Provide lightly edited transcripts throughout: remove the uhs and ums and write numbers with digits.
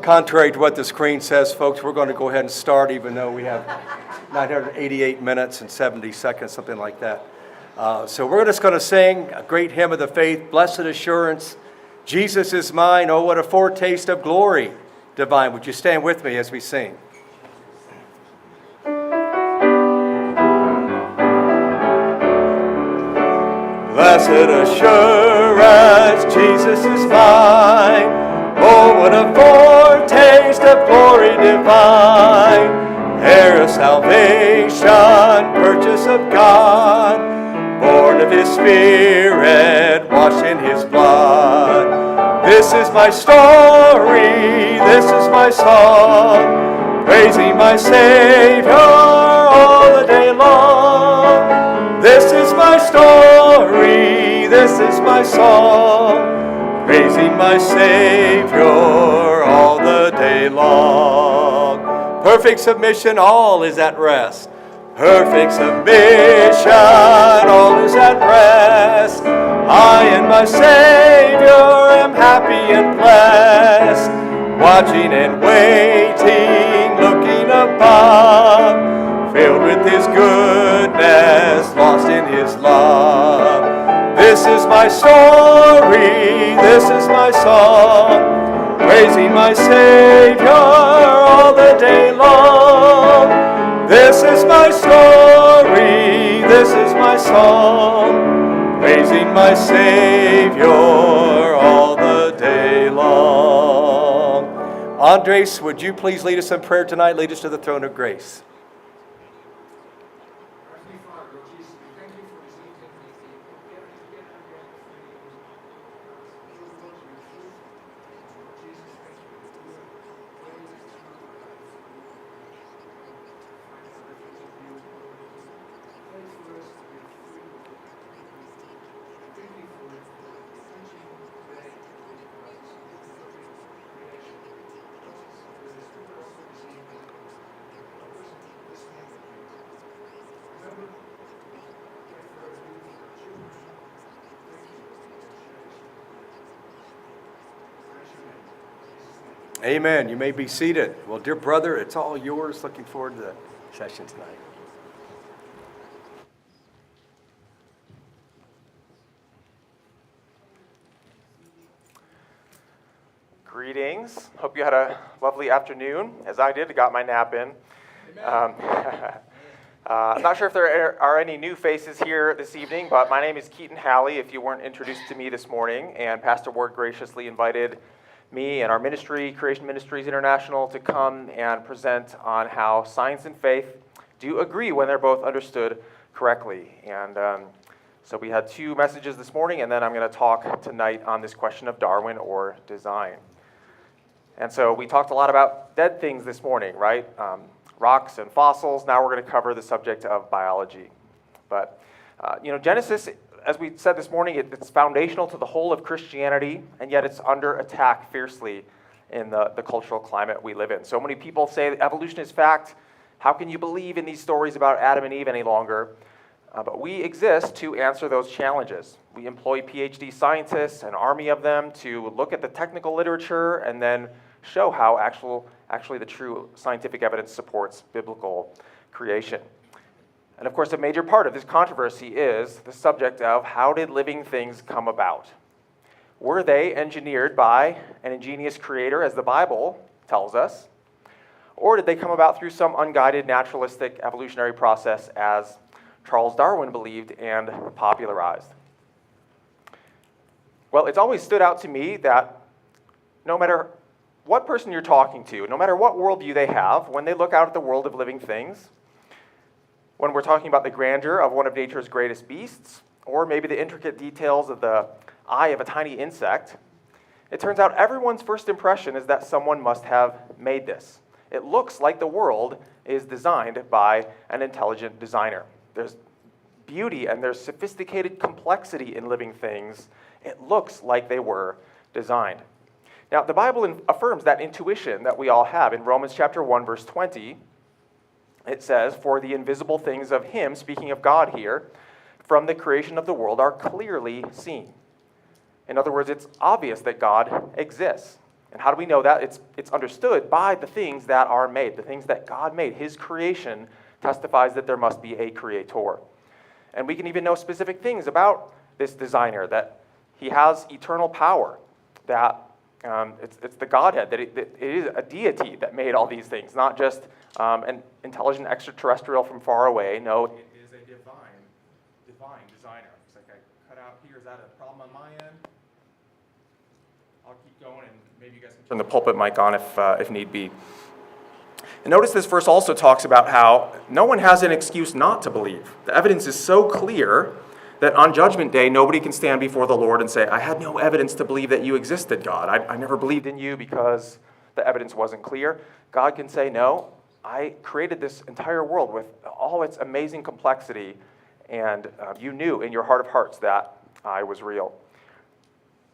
Contrary to what the screen says, folks, we're going to go ahead and start, even though we have 988 minutes and 70 seconds, something like that. So we're just going to sing a great hymn of the faith, Blessed Assurance, Jesus is mine, oh, what a foretaste of glory divine. Would you stand with me as we sing? Blessed assurance, Jesus is mine. Oh, what a foretaste of glory divine. Heir of salvation, purchase of God, born of His Spirit, washed in His blood. This is my story, this is my song, praising my Savior all the day long. This is my story, this is my song, praising my Savior all the day long. Perfect submission, all is at rest. Perfect submission, all is at rest. I and my Savior am happy and blessed, watching and waiting, looking above, filled with His goodness, lost in His love. This is my story, this is my song, praising my Savior all the day long. This is my story, this is my song, praising my Savior all the day long. Andres, would you please lead us in prayer tonight? Lead us to the throne of grace. Amen. You may be seated. Well, dear brother, it's all yours. Looking forward to the session tonight. Greetings. Hope you had a lovely afternoon, as I did. Got my nap in. I'm not sure if there are any new faces here this evening, but my name is Keaton Halley, if you weren't introduced to me this morning, and Pastor Ward graciously invited me and our ministry, Creation Ministries International, to come and present on how science and faith do agree when they're both understood correctly. And so we had two messages this morning, and then I'm going to talk tonight on this question of Darwin or design. And so we talked a lot about dead things this morning, right? Rocks and fossils. Now we're going to cover the subject of biology. But, Genesis, as we said this morning, it's foundational to the whole of Christianity, and yet it's under attack fiercely in the cultural climate we live in. So many people say that evolution is fact. How can you believe in these stories about Adam and Eve any longer? But we exist to answer those challenges. We employ PhD scientists, an army of them, to look at the technical literature and then show how actually the true scientific evidence supports biblical creation. And of course, a major part of this controversy is the subject of how did living things come about? Were they engineered by an ingenious creator, as the Bible tells us? Or did they come about through some unguided naturalistic evolutionary process, as Charles Darwin believed and popularized? Well, it's always stood out to me that no matter what person you're talking to, no matter what worldview they have, when they look out at the world of living things, when we're talking about the grandeur of one of nature's greatest beasts, or maybe the intricate details of the eye of a tiny insect, it turns out everyone's first impression is that someone must have made this. It looks like the world is designed by an intelligent designer. There's beauty and there's sophisticated complexity in living things. It looks like they were designed. Now, the Bible affirms that intuition that we all have. In Romans chapter 1, verse 20, it says, "For the invisible things of Him," speaking of God here, "from the creation of the world are clearly seen." In other words, it's obvious that God exists. And how do we know that? It's understood by the things that are made, the things that God made. His creation testifies that there must be a creator. And we can even know specific things about this designer, that he has eternal power, that it's the Godhead, that it is a deity that made all these things, not just an intelligent extraterrestrial from far away. No, it is a divine designer. It's like I cut out here. Is that a problem on my end? I'll keep going, and maybe you guys can turn the pulpit mic on if need be. And notice this verse also talks about how no one has an excuse not to believe. The evidence is so clear that on Judgment Day, nobody can stand before the Lord and say, I had no evidence to believe that you existed, God. I never believed in you because the evidence wasn't clear. God can say, no, I created this entire world with all its amazing complexity, and you knew in your heart of hearts that I was real.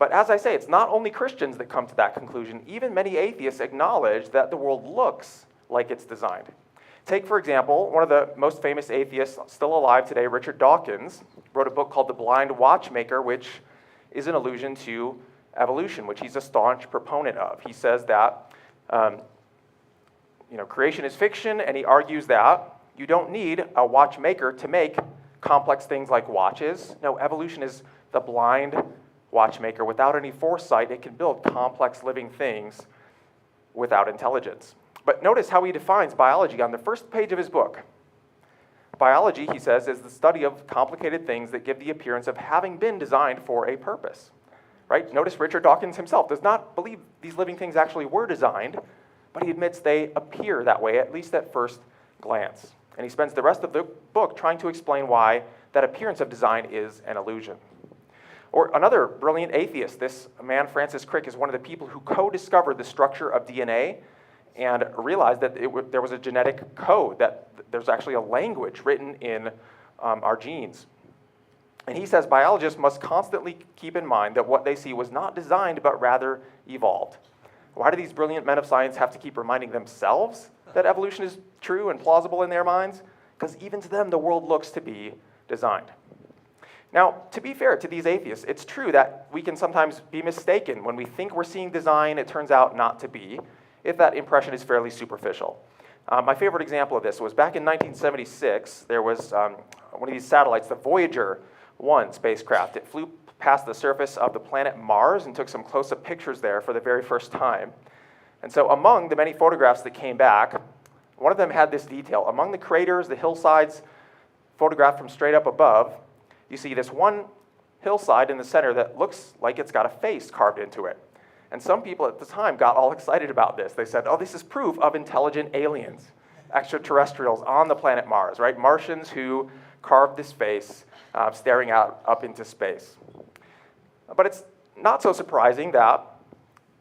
But as I say, it's not only Christians that come to that conclusion. Even many atheists acknowledge that the world looks like it's designed. Take, for example, one of the most famous atheists still alive today, Richard Dawkins, wrote a book called The Blind Watchmaker, which is an allusion to evolution, which he's a staunch proponent of. He says that creation is fiction, and he argues that you don't need a watchmaker to make complex things like watches. No, evolution is the blind watchmaker. Without any foresight, it can build complex living things without intelligence. But notice how he defines biology on the first page of his book. Biology, he says, is the study of complicated things that give the appearance of having been designed for a purpose. Right? Notice Richard Dawkins himself does not believe these living things actually were designed, but he admits they appear that way, at least at first glance. And he spends the rest of the book trying to explain why that appearance of design is an illusion. Or another brilliant atheist, this man Francis Crick, is one of the people who co-discovered the structure of DNA and realized that there was a genetic code, that there's actually a language written in our genes. And he says biologists must constantly keep in mind that what they see was not designed, but rather evolved. Why do these brilliant men of science have to keep reminding themselves that evolution is true and plausible in their minds? Because even to them, the world looks to be designed. Now, to be fair to these atheists, it's true that we can sometimes be mistaken. When we think we're seeing design, it turns out not to be, if that impression is fairly superficial. My favorite example of this was back in 1976, there was one of these satellites, the Voyager 1 spacecraft. It flew past the surface of the planet Mars and took some close-up pictures there for the very first time. And so among the many photographs that came back, one of them had this detail. Among the craters, the hillsides photographed from straight up above, you see this one hillside in the center that looks like it's got a face carved into it. And some people at the time got all excited about this. They said, oh, this is proof of intelligent aliens, extraterrestrials on the planet Mars, right? Martians who carved this face staring out up into space. But it's not so surprising that,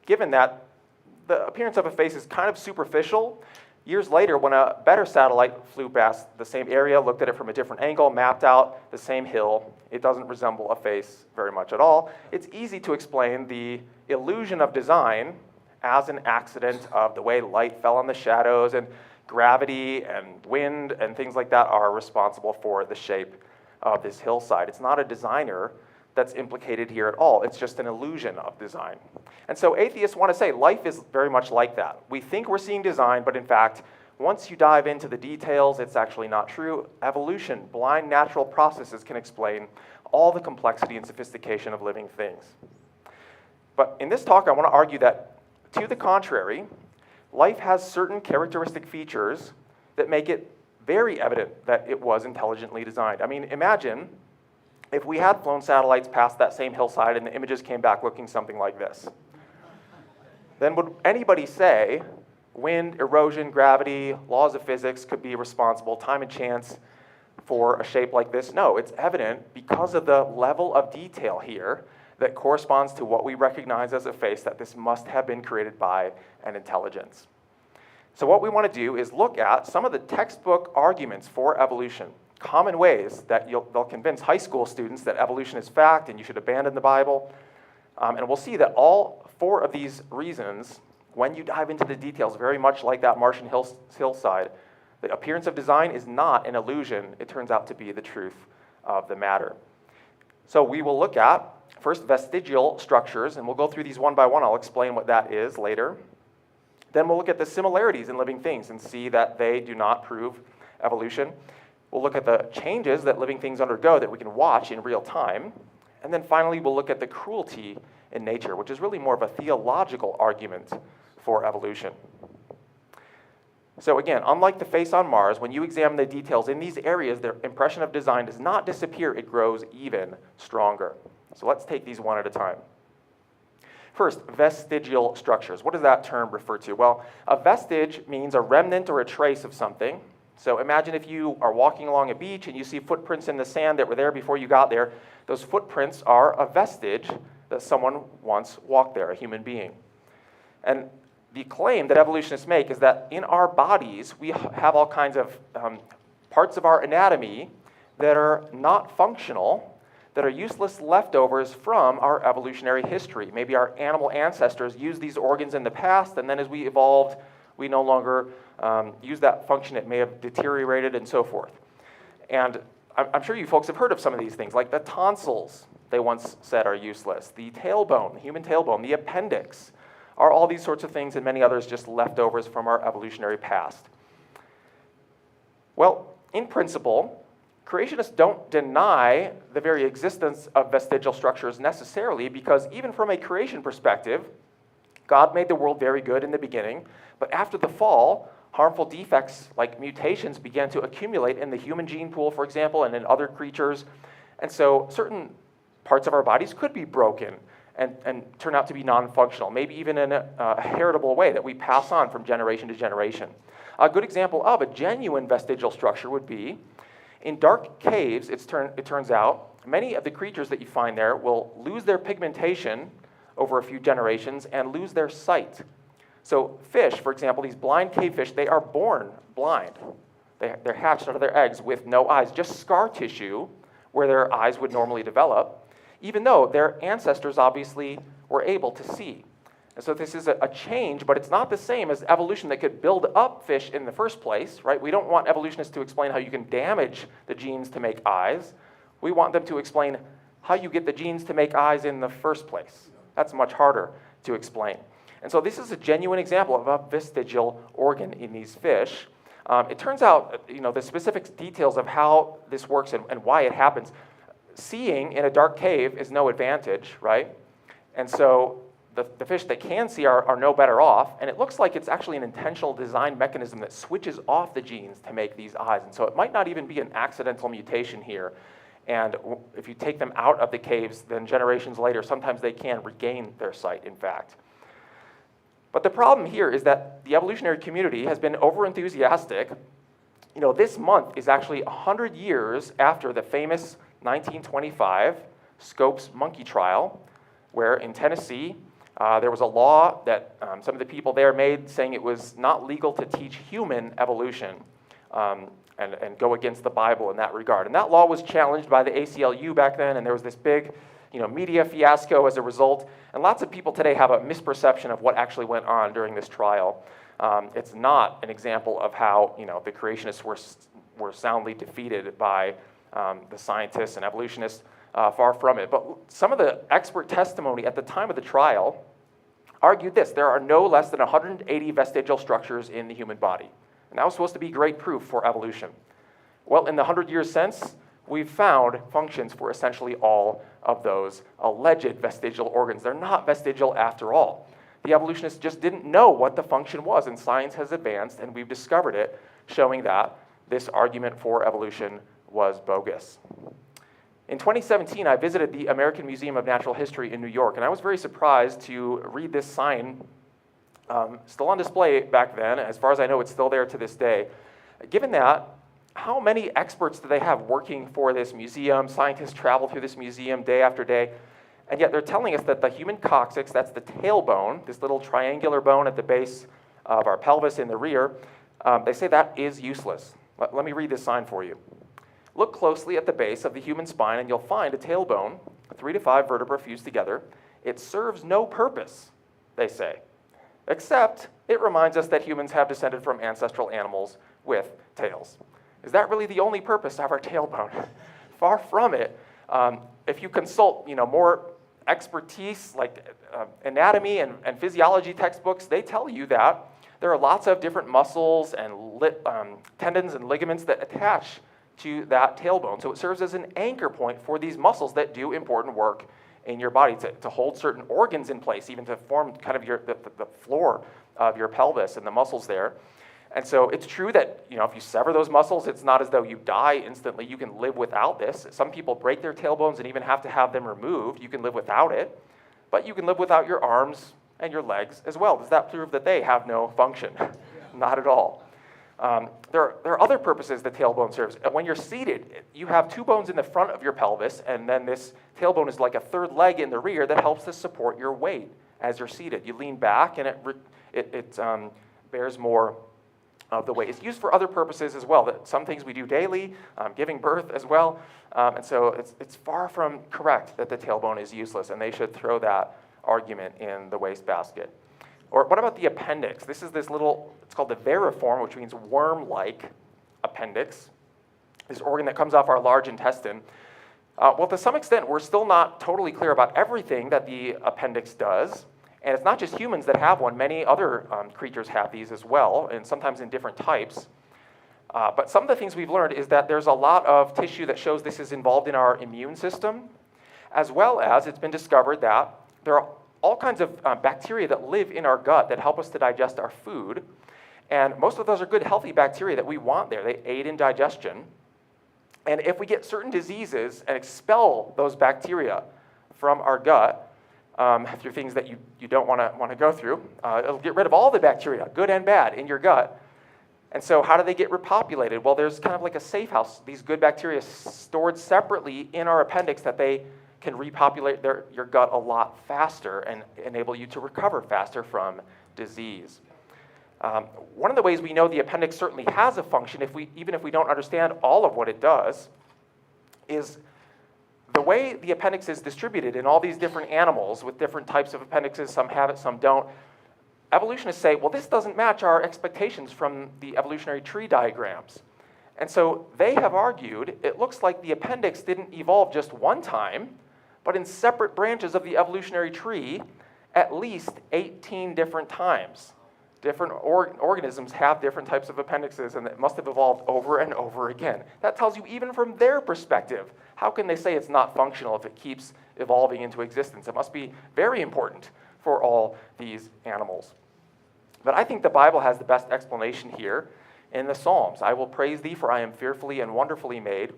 given that the appearance of a face is kind of superficial, years later, when a better satellite flew past the same area, looked at it from a different angle, mapped out the same hill, it doesn't resemble a face very much at all. It's easy to explain the illusion of design as an accident of the way light fell on the shadows, and gravity and wind and things like that are responsible for the shape of this hillside. It's not a designer that's implicated here at all. It's just an illusion of design. And so atheists want to say life is very much like that. We think we're seeing design, but in fact, once you dive into the details, it's actually not true. Evolution, blind natural processes can explain all the complexity and sophistication of living things. But in this talk, I want to argue that, to the contrary, life has certain characteristic features that make it very evident that it was intelligently designed. I mean, imagine if we had flown satellites past that same hillside and the images came back looking something like this. Then would anybody say wind, erosion, gravity, laws of physics could be responsible, time and chance, for a shape like this? No, it's evident because of the level of detail here that corresponds to what we recognize as a face, that this must have been created by an intelligence. So what we want to do is look at some of the textbook arguments for evolution, common ways that they'll convince high school students that evolution is fact and you should abandon the Bible. And we'll see that all four of these reasons, when you dive into the details, very much like that Martian hillside, the appearance of design is not an illusion. It turns out to be the truth of the matter. So we will look at, first, vestigial structures, and we'll go through these one by one. I'll explain what that is later. Then we'll look at the similarities in living things and see that they do not prove evolution. We'll look at the changes that living things undergo that we can watch in real time. And then finally, we'll look at the cruelty in nature, which is really more of a theological argument for evolution. So again, unlike the face on Mars, when you examine the details in these areas, their impression of design does not disappear, it grows even stronger. So let's take these one at a time. First, vestigial structures. What does that term refer to? Well, a vestige means a remnant or a trace of something. So imagine if you are walking along a beach and you see footprints in the sand that were there before you got there. Those footprints are a vestige that someone once walked there, a human being. And the claim that evolutionists make is that in our bodies, we have all kinds of parts of our anatomy that are not functional, that are useless leftovers from our evolutionary history. Maybe our animal ancestors used these organs in the past, and then as we evolved, we no longer use that function. It may have deteriorated and so forth. And I'm sure you folks have heard of some of these things, like the tonsils, they once said are useless, the tailbone, the human tailbone, the appendix, are all these sorts of things and many others just leftovers from our evolutionary past. Well, in principle, creationists don't deny the very existence of vestigial structures necessarily, because even from a creation perspective, God made the world very good in the beginning, but after the fall, harmful defects like mutations began to accumulate in the human gene pool, for example, and in other creatures. And so certain parts of our bodies could be broken and turn out to be non-functional, maybe even in a heritable way that we pass on from generation to generation. A good example of a genuine vestigial structure would be in dark caves. It turns out many of the creatures that you find there will lose their pigmentation over a few generations and lose their sight. So fish, for example, these blind cave fish, they are born blind. They're hatched out of their eggs with no eyes, just scar tissue where their eyes would normally develop, even though their ancestors obviously were able to see. And so this is a change, but it's not the same as evolution that could build up fish in the first place, right? We don't want evolutionists to explain how you can damage the genes to make eyes. We want them to explain how you get the genes to make eyes in the first place. That's much harder to explain. And so this is a genuine example of a vestigial organ in these fish. It turns out, the specific details of how this works and why it happens, seeing in a dark cave is no advantage, right? And so the fish that can see are no better off, and it looks like it's actually an intentional design mechanism that switches off the genes to make these eyes. And so it might not even be an accidental mutation here. And if you take them out of the caves, then generations later, sometimes they can regain their sight, in fact. But the problem here is that the evolutionary community has been over-enthusiastic. This month is actually 100 years after the famous 1925 Scopes monkey trial, where in Tennessee, there was a law that some of the people there made saying it was not legal to teach human evolution and go against the Bible in that regard. And that law was challenged by the ACLU back then, and there was this big media fiasco as a result. And lots of people today have a misperception of what actually went on during this trial. It's not an example of how the creationists were soundly defeated by the scientists and evolutionists. Far from it. But some of the expert testimony at the time of the trial argued this: there are no less than 180 vestigial structures in the human body. And that was supposed to be great proof for evolution. Well, in the 100 years since, we've found functions for essentially all of those alleged vestigial organs. They're not vestigial after all. The evolutionists just didn't know what the function was, and science has advanced, and we've discovered it, showing that this argument for evolution was bogus. In 2017, I visited the American Museum of Natural History in New York, and I was very surprised to read this sign, still on display back then. As far as I know, it's still there to this day. Given that, how many experts do they have working for this museum? Scientists travel through this museum day after day, and yet they're telling us that the human coccyx, that's the tailbone, this little triangular bone at the base of our pelvis in the rear, they say that is useless. Let me read this sign for you. Look closely at the base of the human spine, and you'll find a tailbone, 3 to 5 vertebrae fused together. It serves no purpose, they say, except it reminds us that humans have descended from ancestral animals with tails. Is that really the only purpose of our tailbone? Far from it. If you consult more expertise, like anatomy and physiology textbooks, they tell you that there are lots of different muscles and tendons and ligaments that attach to that tailbone. So it serves as an anchor point for these muscles that do important work in your body to hold certain organs in place, even to form kind of the floor of your pelvis and the muscles there. And so it's true that, if you sever those muscles, it's not as though you die instantly. You can live without this. Some people break their tailbones and even have to have them removed. You can live without it, but you can live without your arms and your legs as well. Does that prove that they have no function? Not at all. There are other purposes the tailbone serves. When you're seated, you have two bones in the front of your pelvis, and then this tailbone is like a third leg in the rear that helps to support your weight as you're seated. You lean back, and it bears more of the weight. It's used for other purposes as well. Some things we do daily, giving birth as well, and so it's far from correct that the tailbone is useless, and they should throw that argument in the wastebasket. Or what about the appendix? This is this little, it's called the variform, which means worm-like appendix, this organ that comes off our large intestine. Well, to some extent, we're still not totally clear about everything that the appendix does. And it's not just humans that have one. Many other creatures have these as well, and sometimes in different types. But some of the things we've learned is that there's a lot of tissue that shows this is involved in our immune system, as well as it's been discovered that there are all kinds of bacteria that live in our gut that help us to digest our food. And most of those are good, healthy bacteria that we want there. They aid in digestion. And if we get certain diseases and expel those bacteria from our gut through things that you don't want to go through, it'll get rid of all the bacteria, good and bad, in your gut. And so how do they get repopulated? Well, there's kind of like a safe house. These good bacteria stored separately in our appendix that they can repopulate your gut a lot faster and enable you to recover faster from disease. One of the ways we know the appendix certainly has a function, even if we don't understand all of what it does, is the way the appendix is distributed in all these different animals with different types of appendixes. Some have it, some don't. Evolutionists say, well, this doesn't match our expectations from the evolutionary tree diagrams. And so they have argued it looks like the appendix didn't evolve just one time, but in separate branches of the evolutionary tree at least 18 different times. Different organisms have different types of appendixes, and it must have evolved over and over again. That tells you, even from their perspective, how can they say it's not functional if it keeps evolving into existence? It must be very important for all these animals. But I think the Bible has the best explanation here in the Psalms. I will praise thee, for I am fearfully and wonderfully made.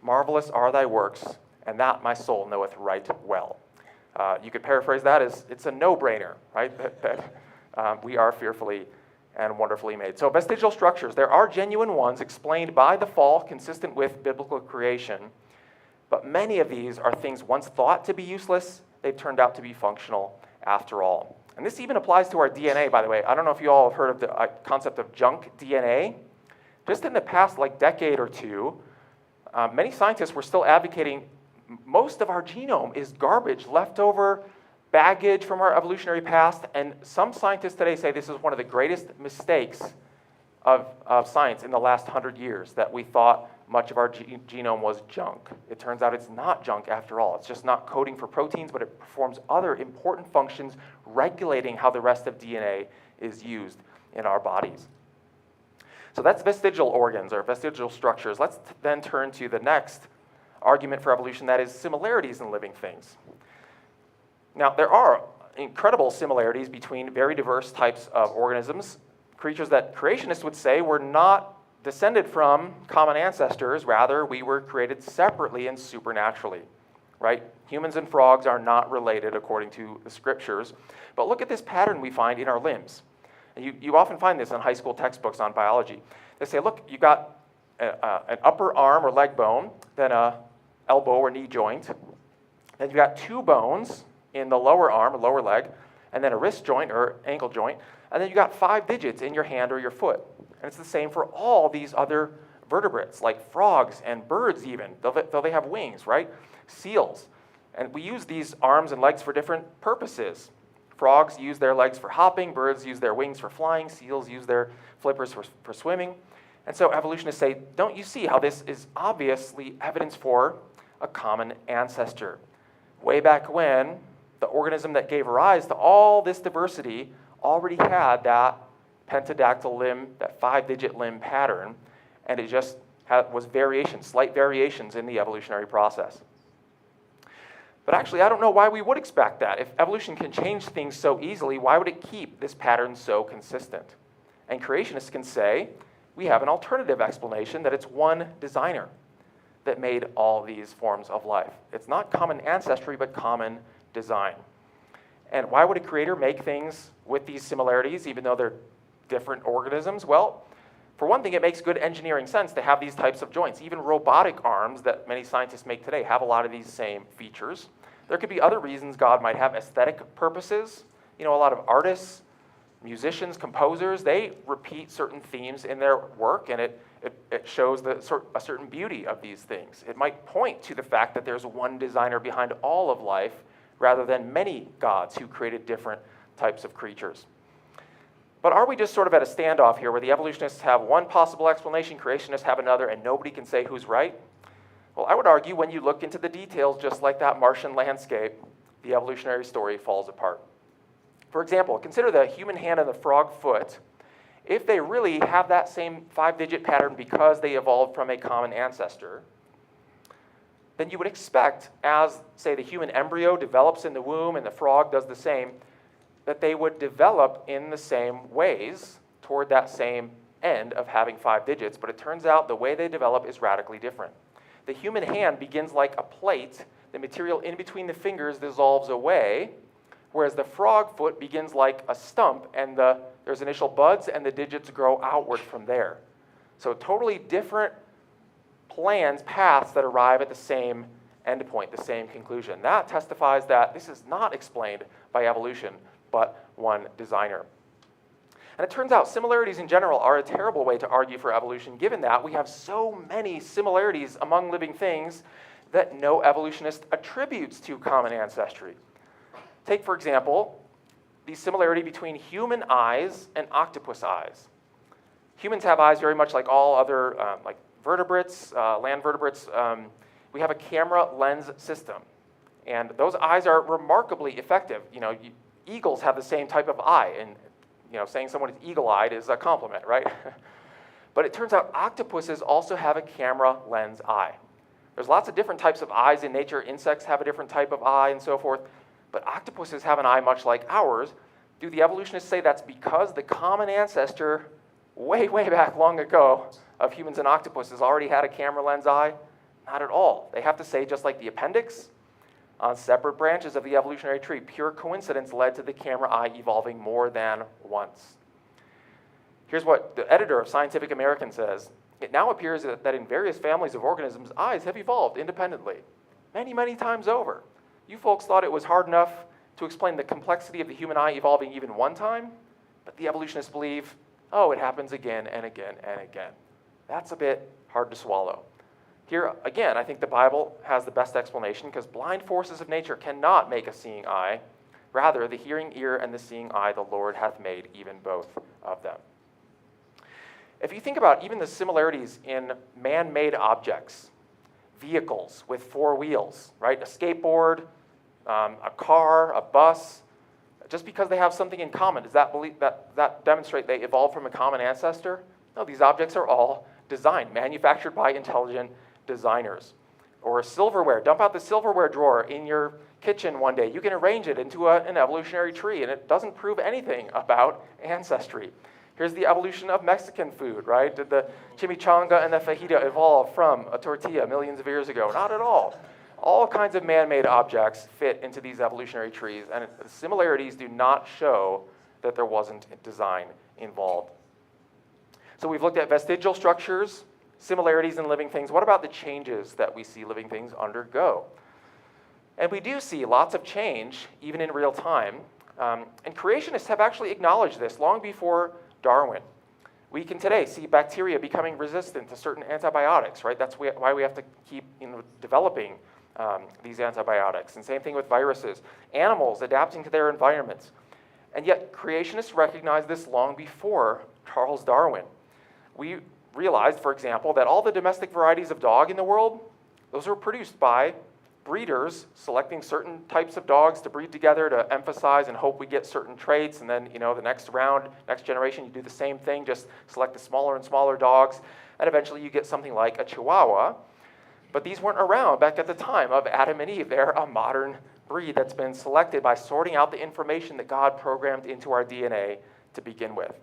Marvelous are thy works, and that my soul knoweth right well. You could paraphrase that as it's a no-brainer, right? That we are fearfully and wonderfully made. So vestigial structures, there are genuine ones explained by the fall, consistent with biblical creation, but many of these are things once thought to be useless, they've turned out to be functional after all. And this even applies to our DNA, by the way. I don't know if you all have heard of the concept of junk DNA. Just in the past decade or two, many scientists were still advocating most of our genome is garbage, leftover baggage from our evolutionary past, and some scientists today say this is one of the greatest mistakes of science in the last 100 years, that we thought much of our genome was junk. It turns out it's not junk after all. It's just not coding for proteins, but it performs other important functions regulating how the rest of DNA is used in our bodies. So that's vestigial organs or vestigial structures. Let's then turn to the next argument for evolution, that is similarities in living things. Now, there are incredible similarities between very diverse types of organisms, creatures that creationists would say were not descended from common ancestors, rather we were created separately and supernaturally, right? Humans and frogs are not related according to the scriptures, but look at this pattern we find in our limbs. And you often find this in high school textbooks on biology. They say, look, you got an upper arm or leg bone, then a elbow or knee joint, then you got two bones in the lower arm or lower leg, and then a wrist joint or ankle joint, and then you got 5 digits in your hand or your foot. And it's the same for all these other vertebrates, like frogs and birds even, though they have wings, right? Seals. And we use these arms and legs for different purposes. Frogs use their legs for hopping, birds use their wings for flying, seals use their flippers for swimming. And so evolutionists say, don't you see how this is obviously evidence for a common ancestor? Way back when, the organism that gave rise to all this diversity already had that pentadactyl limb, that 5-digit limb pattern, and it just was variations, slight variations in the evolutionary process. But actually, I don't know why we would expect that. If evolution can change things so easily, why would it keep this pattern so consistent? And creationists can say, we have an alternative explanation that it's one designer that made all these forms of life. It's not common ancestry, but common design. And why would a creator make things with these similarities, even though they're different organisms? Well, for one thing, it makes good engineering sense to have these types of joints. Even robotic arms that many scientists make today have a lot of these same features. There could be other reasons God might have aesthetic purposes. A lot of artists, musicians, composers, they repeat certain themes in their work, and it shows a certain beauty of these things. It might point to the fact that there's one designer behind all of life, rather than many gods who created different types of creatures. But are we just sort of at a standoff here where the evolutionists have one possible explanation, creationists have another, and nobody can say who's right? Well, I would argue when you look into the details, just like that Martian landscape, the evolutionary story falls apart. For example, consider the human hand and the frog foot. If they really have that same 5-digit pattern because they evolved from a common ancestor, then you would expect, as, say, the human embryo develops in the womb and the frog does the same, that they would develop in the same ways toward that same end of having 5 digits. But it turns out the way they develop is radically different. The human hand begins like a plate. The material in between the fingers dissolves away, whereas the frog foot begins like a stump, and there's initial buds, and the digits grow outward from there. So totally different paths that arrive at the same endpoint, the same conclusion. That testifies that this is not explained by evolution, but one designer. And it turns out similarities in general are a terrible way to argue for evolution, given that we have so many similarities among living things that no evolutionist attributes to common ancestry. Take, for example, the similarity between human eyes and octopus eyes. Humans have eyes very much like all other like vertebrates, land vertebrates. We have a camera lens system, and those eyes are remarkably effective. Eagles have the same type of eye, and saying someone is eagle-eyed is a compliment, right? But it turns out octopuses also have a camera lens eye. There's lots of different types of eyes in nature. Insects have a different type of eye and so forth, but octopuses have an eye much like ours. Do the evolutionists say that's because the common ancestor way, way back long ago of humans and octopuses already had a camera lens eye? Not at all. They have to say, just like the appendix, on separate branches of the evolutionary tree, pure coincidence led to the camera eye evolving more than once. Here's what the editor of Scientific American says. It now appears that in various families of organisms, eyes have evolved independently, many, many times over. You folks thought it was hard enough to explain the complexity of the human eye evolving even one time, but the evolutionists believe, it happens again and again and again. That's a bit hard to swallow. Here, again, I think the Bible has the best explanation because blind forces of nature cannot make a seeing eye. Rather, the hearing ear and the seeing eye the Lord hath made, even both of them. If you think about even the similarities in man-made objects, vehicles with 4 wheels, right? A skateboard, a car, a bus, just because they have something in common, does that demonstrate they evolved from a common ancestor? No, these objects are all designed, manufactured by intelligent designers. Or silverware. Dump out the silverware drawer in your kitchen one day. You can arrange it into an evolutionary tree, and it doesn't prove anything about ancestry. Here's the evolution of Mexican food, right? Did the chimichanga and the fajita evolve from a tortilla millions of years ago? Not at all. All kinds of man-made objects fit into these evolutionary trees, and the similarities do not show that there wasn't design involved. So we've looked at vestigial structures, similarities in living things. What about the changes that we see living things undergo? And we do see lots of change, even in real time. And creationists have actually acknowledged this long before Darwin. We can today see bacteria becoming resistant to certain antibiotics, right? That's why we have to keep developing these antibiotics. And same thing with viruses. Animals adapting to their environments. And yet creationists recognized this long before Charles Darwin. We realized, for example, that all the domestic varieties of dog in the world, those were produced by breeders selecting certain types of dogs to breed together to emphasize and hope we get certain traits, and then the next round, next generation, you do the same thing, just select the smaller and smaller dogs, and eventually you get something like a Chihuahua. But these weren't around back at the time of Adam and Eve. They're a modern breed that's been selected by sorting out the information that God programmed into our DNA to begin with.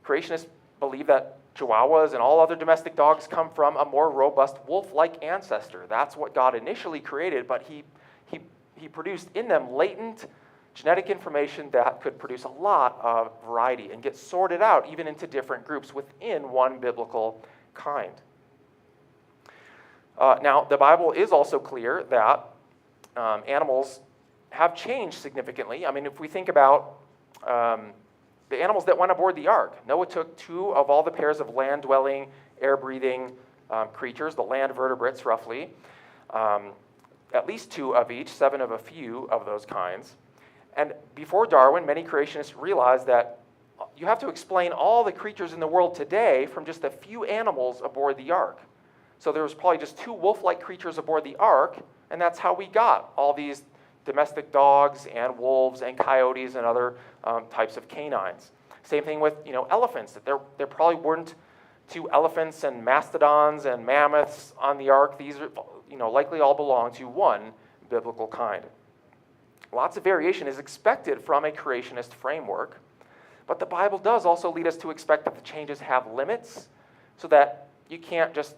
Creationists believe that Chihuahuas and all other domestic dogs come from a more robust wolf-like ancestor. That's what God initially created, but he produced in them latent genetic information that could produce a lot of variety and get sorted out even into different groups within one biblical kind. Now, the Bible is also clear that animals have changed significantly. I mean, if we think about the animals that went aboard the ark, Noah took 2 of all the pairs of land-dwelling, air-breathing creatures, the land vertebrates roughly, at least 2 of each, 7 of a few of those kinds. And before Darwin, many creationists realized that you have to explain all the creatures in the world today from just a few animals aboard the ark. So there was probably just 2 wolf-like creatures aboard the ark, and that's how we got all these domestic dogs and wolves and coyotes and other types of canines. Same thing with elephants. That there probably weren't 2 elephants and mastodons and mammoths on the ark. These are likely all belong to one biblical kind. Lots of variation is expected from a creationist framework, but the Bible does also lead us to expect that the changes have limits, so that you can't just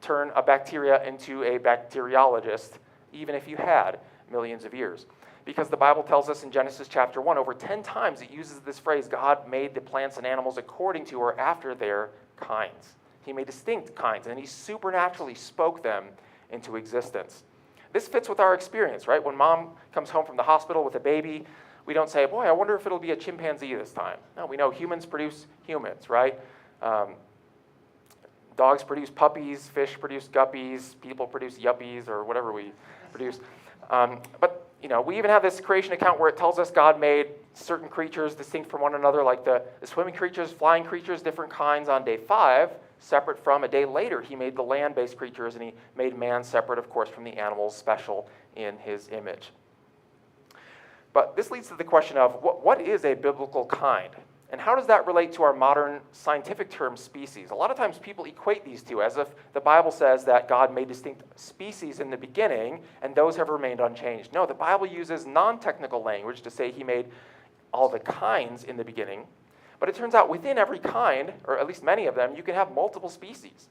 turn a bacteria into a bacteriologist, even if you had millions of years. Because the Bible tells us in Genesis chapter 1, over 10 times it uses this phrase, God made the plants and animals according to or after their kinds. He made distinct kinds, and he supernaturally spoke them into existence. This fits with our experience, right? When mom comes home from the hospital with a baby, we don't say, boy, I wonder if it'll be a chimpanzee this time. No, we know humans produce humans, right? Dogs produce puppies, fish produce guppies, people produce yuppies, or whatever we produce. But we even have this creation account where it tells us God made certain creatures distinct from one another, like the swimming creatures, flying creatures, different kinds on day 5, separate from a day later. He made the land-based creatures, and he made man separate, of course, from the animals, special in his image. But this leads to the question of what is a biblical kind? And how does that relate to our modern scientific term species? A lot of times people equate these two as if the Bible says that God made distinct species in the beginning and those have remained unchanged. No, the Bible uses non-technical language to say he made all the kinds in the beginning. But it turns out within every kind, or at least many of them, you can have multiple species.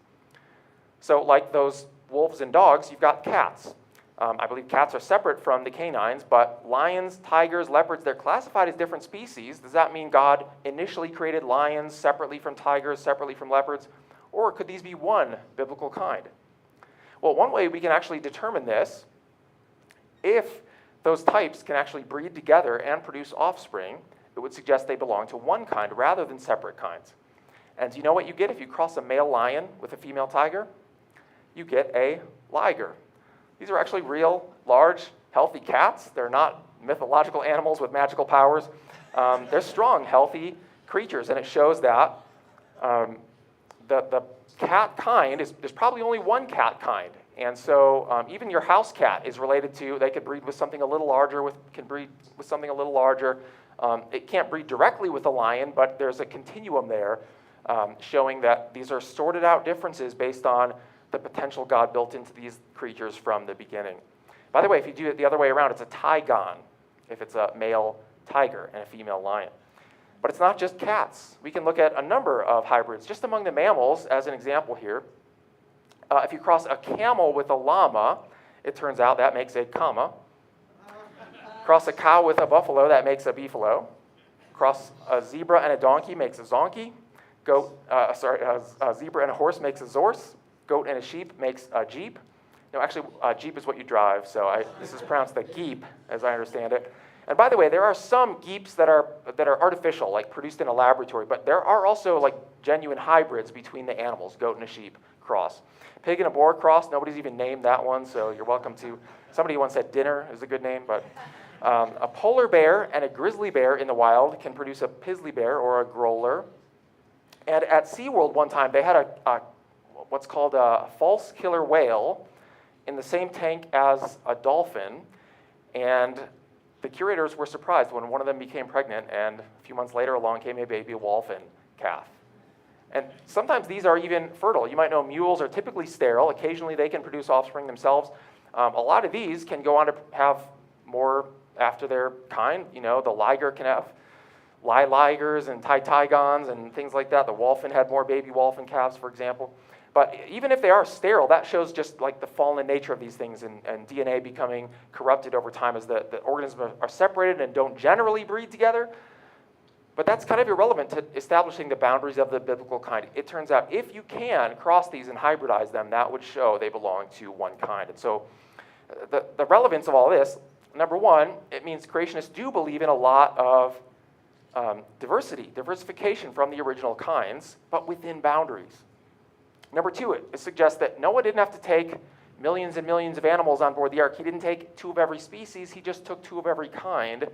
So like those wolves and dogs, you've got cats. I believe cats are separate from the canines, but lions, tigers, leopards, they're classified as different species. Does that mean God initially created lions separately from tigers, separately from leopards? Or could these be one biblical kind? Well, one way we can actually determine this, if those types can actually breed together and produce offspring, it would suggest they belong to one kind rather than separate kinds. And do you know what you get if you cross a male lion with a female tiger? You get a liger. These are actually real, large, healthy cats. They're not mythological animals with magical powers. They're strong, healthy creatures, and it shows that the cat kind there's probably only one cat kind. And so even your house cat is related to, they could breed with something a little larger, can breed with something a little larger. It can't breed directly with a lion, but there's a continuum there showing that these are sorted out differences based on the potential God built into these creatures from the beginning. By the way, if you do it the other way around, it's a tigon, if it's a male tiger and a female lion. But it's not just cats. We can look at a number of hybrids. Just among the mammals, as an example here, if you cross a camel with a llama, it turns out that makes a comma. Cross a cow with a buffalo, that makes a beefalo. Cross a zebra and a donkey makes a zonkey. A zebra and a horse makes a zorse. Goat and a sheep makes a jeep. No, actually, jeep is what you drive, so this is pronounced the geep, as I understand it. And by the way, there are some geeps that are artificial, like produced in a laboratory, but there are also like genuine hybrids between the animals, goat and a sheep cross. Pig and a boar cross, nobody's even named that one, so you're welcome to. Somebody once said dinner is a good name, but a polar bear and a grizzly bear in the wild can produce a pizzly bear or a growler. And at SeaWorld one time, they had what's called a false killer whale in the same tank as a dolphin, and the curators were surprised when one of them became pregnant, and a few months later along came a baby dolphin calf. And sometimes these are even fertile. You might know mules are typically sterile. Occasionally they can produce offspring themselves. A lot of these can go on to have more after their kind. You know, the liger can have ligers and tigons and things like that. The wolfen had more baby wolfen calves, for example. But even if they are sterile, that shows just like the fallen nature of these things and DNA becoming corrupted over time as the organisms are separated and don't generally breed together. But that's kind of irrelevant to establishing the boundaries of the biblical kind. It turns out if you can cross these and hybridize them, that would show they belong to one kind. And so the relevance of all this, number one, it means creationists do believe in a lot of diversification from the original kinds, but within boundaries. Number two, it suggests that Noah didn't have to take millions and millions of animals on board the ark. He didn't take 2 of every species. He just took 2 of every kind.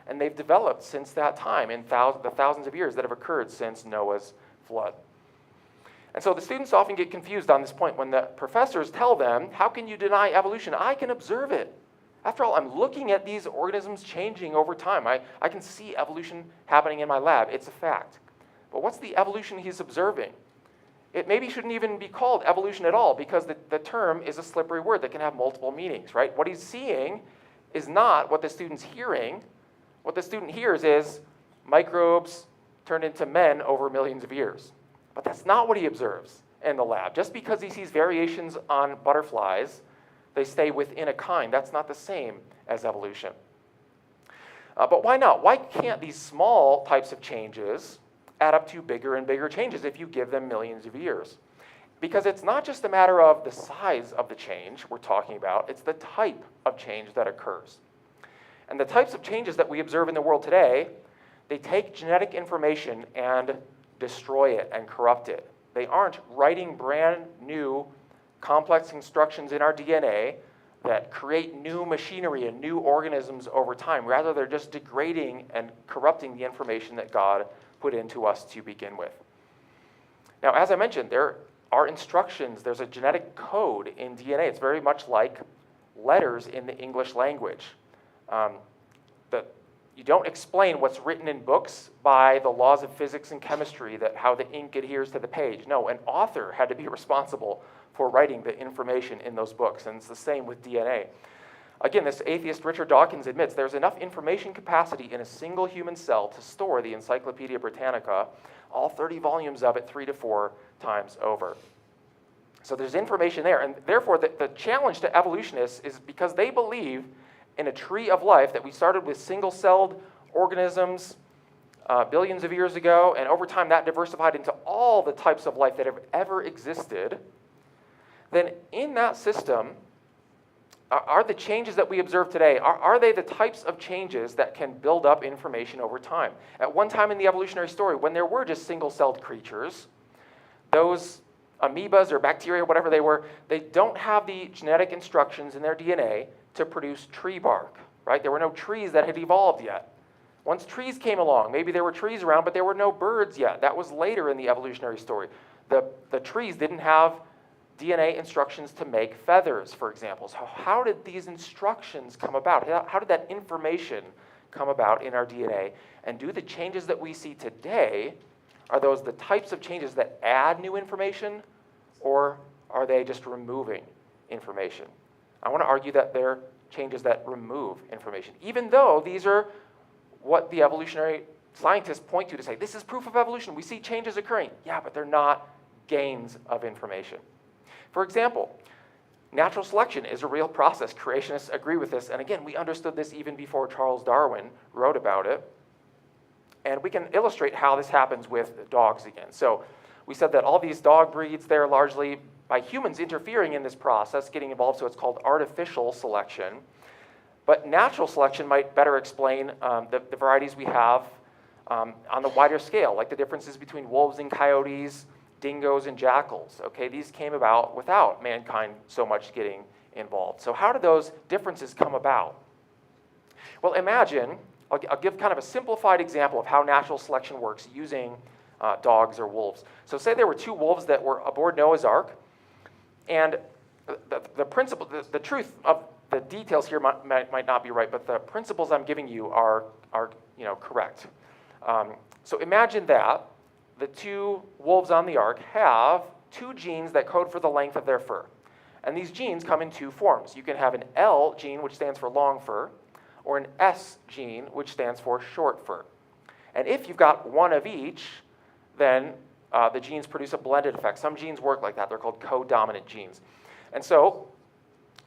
And they've developed since that time in the thousands of years that have occurred since Noah's flood. And so the students often get confused on this point when the professors tell them, how can you deny evolution? I can observe it. After all, I'm looking at these organisms changing over time. I can see evolution happening in my lab. It's a fact. But what's the evolution he's observing? It maybe shouldn't even be called evolution at all because the term is a slippery word that can have multiple meanings, right? What he's seeing is not what the student's hearing. What the student hears is microbes turned into men over millions of years. But that's not what he observes in the lab. Just because he sees variations on butterflies, they stay within a kind. That's not the same as evolution. But why not? Why can't these small types of changes add up to bigger and bigger changes if you give them millions of years? Because it's not just a matter of the size of the change we're talking about, it's the type of change that occurs. And the types of changes that we observe in the world today, they take genetic information and destroy it and corrupt it. They aren't writing brand new complex instructions in our DNA that create new machinery and new organisms over time. Rather, they're just degrading and corrupting the information that God put into us to begin with. Now, as I mentioned, there are instructions. There's a genetic code in DNA. It's very much like letters in the English language. You don't explain what's written in books by the laws of physics and chemistry, that how the ink adheres to the page. No, an author had to be responsible for writing the information in those books, and it's the same with DNA. Again, this atheist Richard Dawkins admits there's enough information capacity in a single human cell to store the Encyclopedia Britannica, all 30 volumes of it 3 to 4 times over. So there's information there, and therefore the challenge to evolutionists is because they believe in a tree of life that we started with single-celled organisms billions of years ago, and over time that diversified into all the types of life that have ever existed, then in that system, are the changes that we observe today, are they the types of changes that can build up information over time? At one time in the evolutionary story, when there were just single-celled creatures, those amoebas or bacteria, whatever they were, they don't have the genetic instructions in their DNA to produce tree bark, right? There were no trees that had evolved yet. Once trees came along, maybe there were trees around, but there were no birds yet. That was later in the evolutionary story. The trees didn't have DNA instructions to make feathers, for example. So how did these instructions come about? How did that information come about in our DNA? And do the changes that we see today, are those the types of changes that add new information, or are they just removing information? I want to argue that they're changes that remove information, even though these are what the evolutionary scientists point to say, this is proof of evolution. We see changes occurring. Yeah, but they're not gains of information. For example, natural selection is a real process. Creationists agree with this. And again, we understood this even before Charles Darwin wrote about it. And we can illustrate how this happens with dogs again. So we said that all these dog breeds, they're largely by humans interfering in this process, getting involved, so it's called artificial selection. But natural selection might better explain the varieties we have on the wider scale, like the differences between wolves and coyotes, dingoes and jackals. Okay, these came about without mankind so much getting involved. So how did those differences come about? Well, imagine, I'll give kind of a simplified example of how natural selection works using dogs or wolves. So say there were 2 wolves that were aboard Noah's Ark, and the principle, the truth of the details here might not be right, but the principles I'm giving you are correct. So imagine that the two wolves on the ark have two genes that code for the length of their fur. And these genes come in two forms. You can have an L gene, which stands for long fur, or an S gene, which stands for short fur. And if you've got one of each, then the genes produce a blended effect. Some genes work like that. They're called codominant genes. And so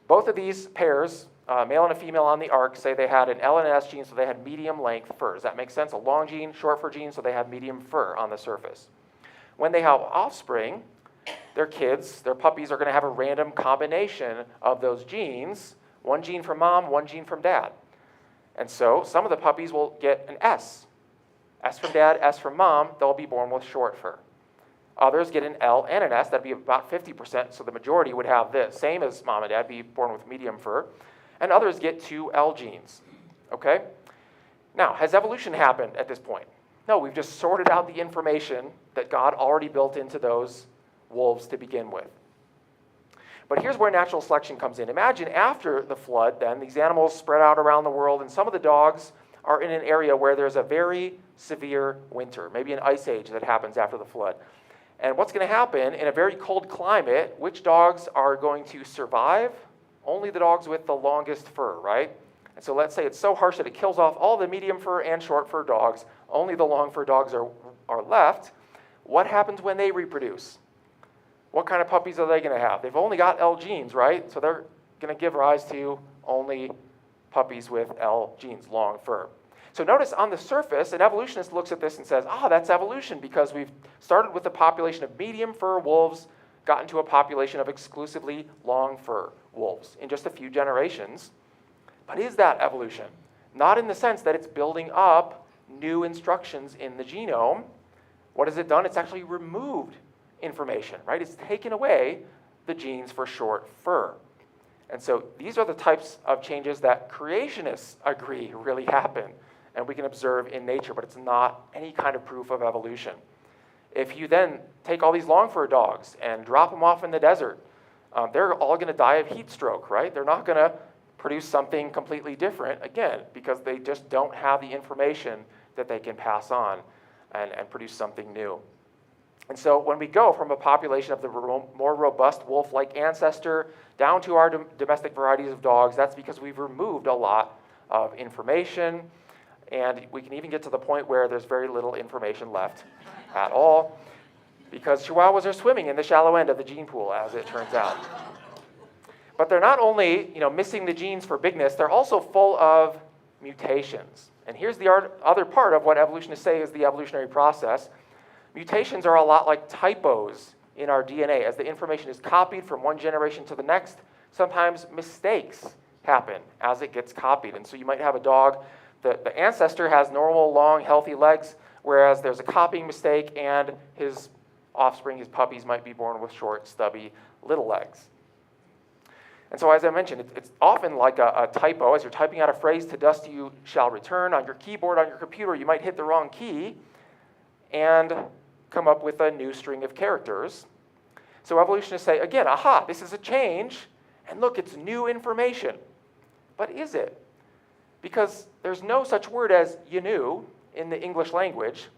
both of these pairs, male and a female on the ark, say they had an L and an S gene, so they had medium length fur. Does that make sense? A long gene, short fur gene, so they have medium fur on the surface. When they have offspring, their kids, their puppies, are going to have a random combination of those genes, one gene from mom, one gene from dad. And so some of the puppies will get an S. S from dad, S from mom, they'll be born with short fur. Others get an L and an S, that'd be about 50%, so the majority would have this, same as mom and dad, be born with medium fur. And others get two L genes, okay? Now, has evolution happened at this point? No, we've just sorted out the information that God already built into those wolves to begin with. But here's where natural selection comes in. Imagine after the flood, then, these animals spread out around the world, and some of the dogs are in an area where there's a very severe winter, maybe an ice age that happens after the flood. And what's going to happen in a very cold climate, which dogs are going to survive? Only the dogs with the longest fur, right? And so let's say it's so harsh that it kills off all the medium fur and short fur dogs. Only the long fur dogs are left. What happens when they reproduce? What kind of puppies are they going to have? They've only got L genes, right? So they're going to give rise to only puppies with L genes, long fur. So notice on the surface, an evolutionist looks at this and says, that's evolution because we've started with a population of medium fur wolves, gotten to a population of exclusively long fur wolves in just a few generations. But is that evolution? Not in the sense that it's building up new instructions in the genome. What has it done? It's actually removed information, right? It's taken away the genes for short fur. And so these are the types of changes that creationists agree really happen and we can observe in nature, but it's not any kind of proof of evolution. If you then take all these long fur dogs and drop them off in the desert, they're all going to die of heat stroke, right? They're not going to produce something completely different, again, because they just don't have the information that they can pass on and produce something new. And so when we go from a population of the more robust wolf-like ancestor down to our domestic varieties of dogs, that's because we've removed a lot of information, and we can even get to the point where there's very little information left at all, because Chihuahuas are swimming in the shallow end of the gene pool, as it turns out. But they're not only missing the genes for bigness, they're also full of mutations. And here's the other part of what evolutionists say is the evolutionary process. Mutations are a lot like typos in our DNA. As the information is copied from one generation to the next, sometimes mistakes happen as it gets copied. And so you might have a dog, the ancestor has normal, long, healthy legs, whereas there's a copying mistake and his offspring, his puppies, might be born with short, stubby, little legs. And so as I mentioned, it's often like a typo. As you're typing out a phrase, "to dust you shall return," on your keyboard, on your computer, you might hit the wrong key and come up with a new string of characters. So evolutionists say, again, this is a change, and look, it's new information. But is it? Because there's no such word as "you knew" in the English language.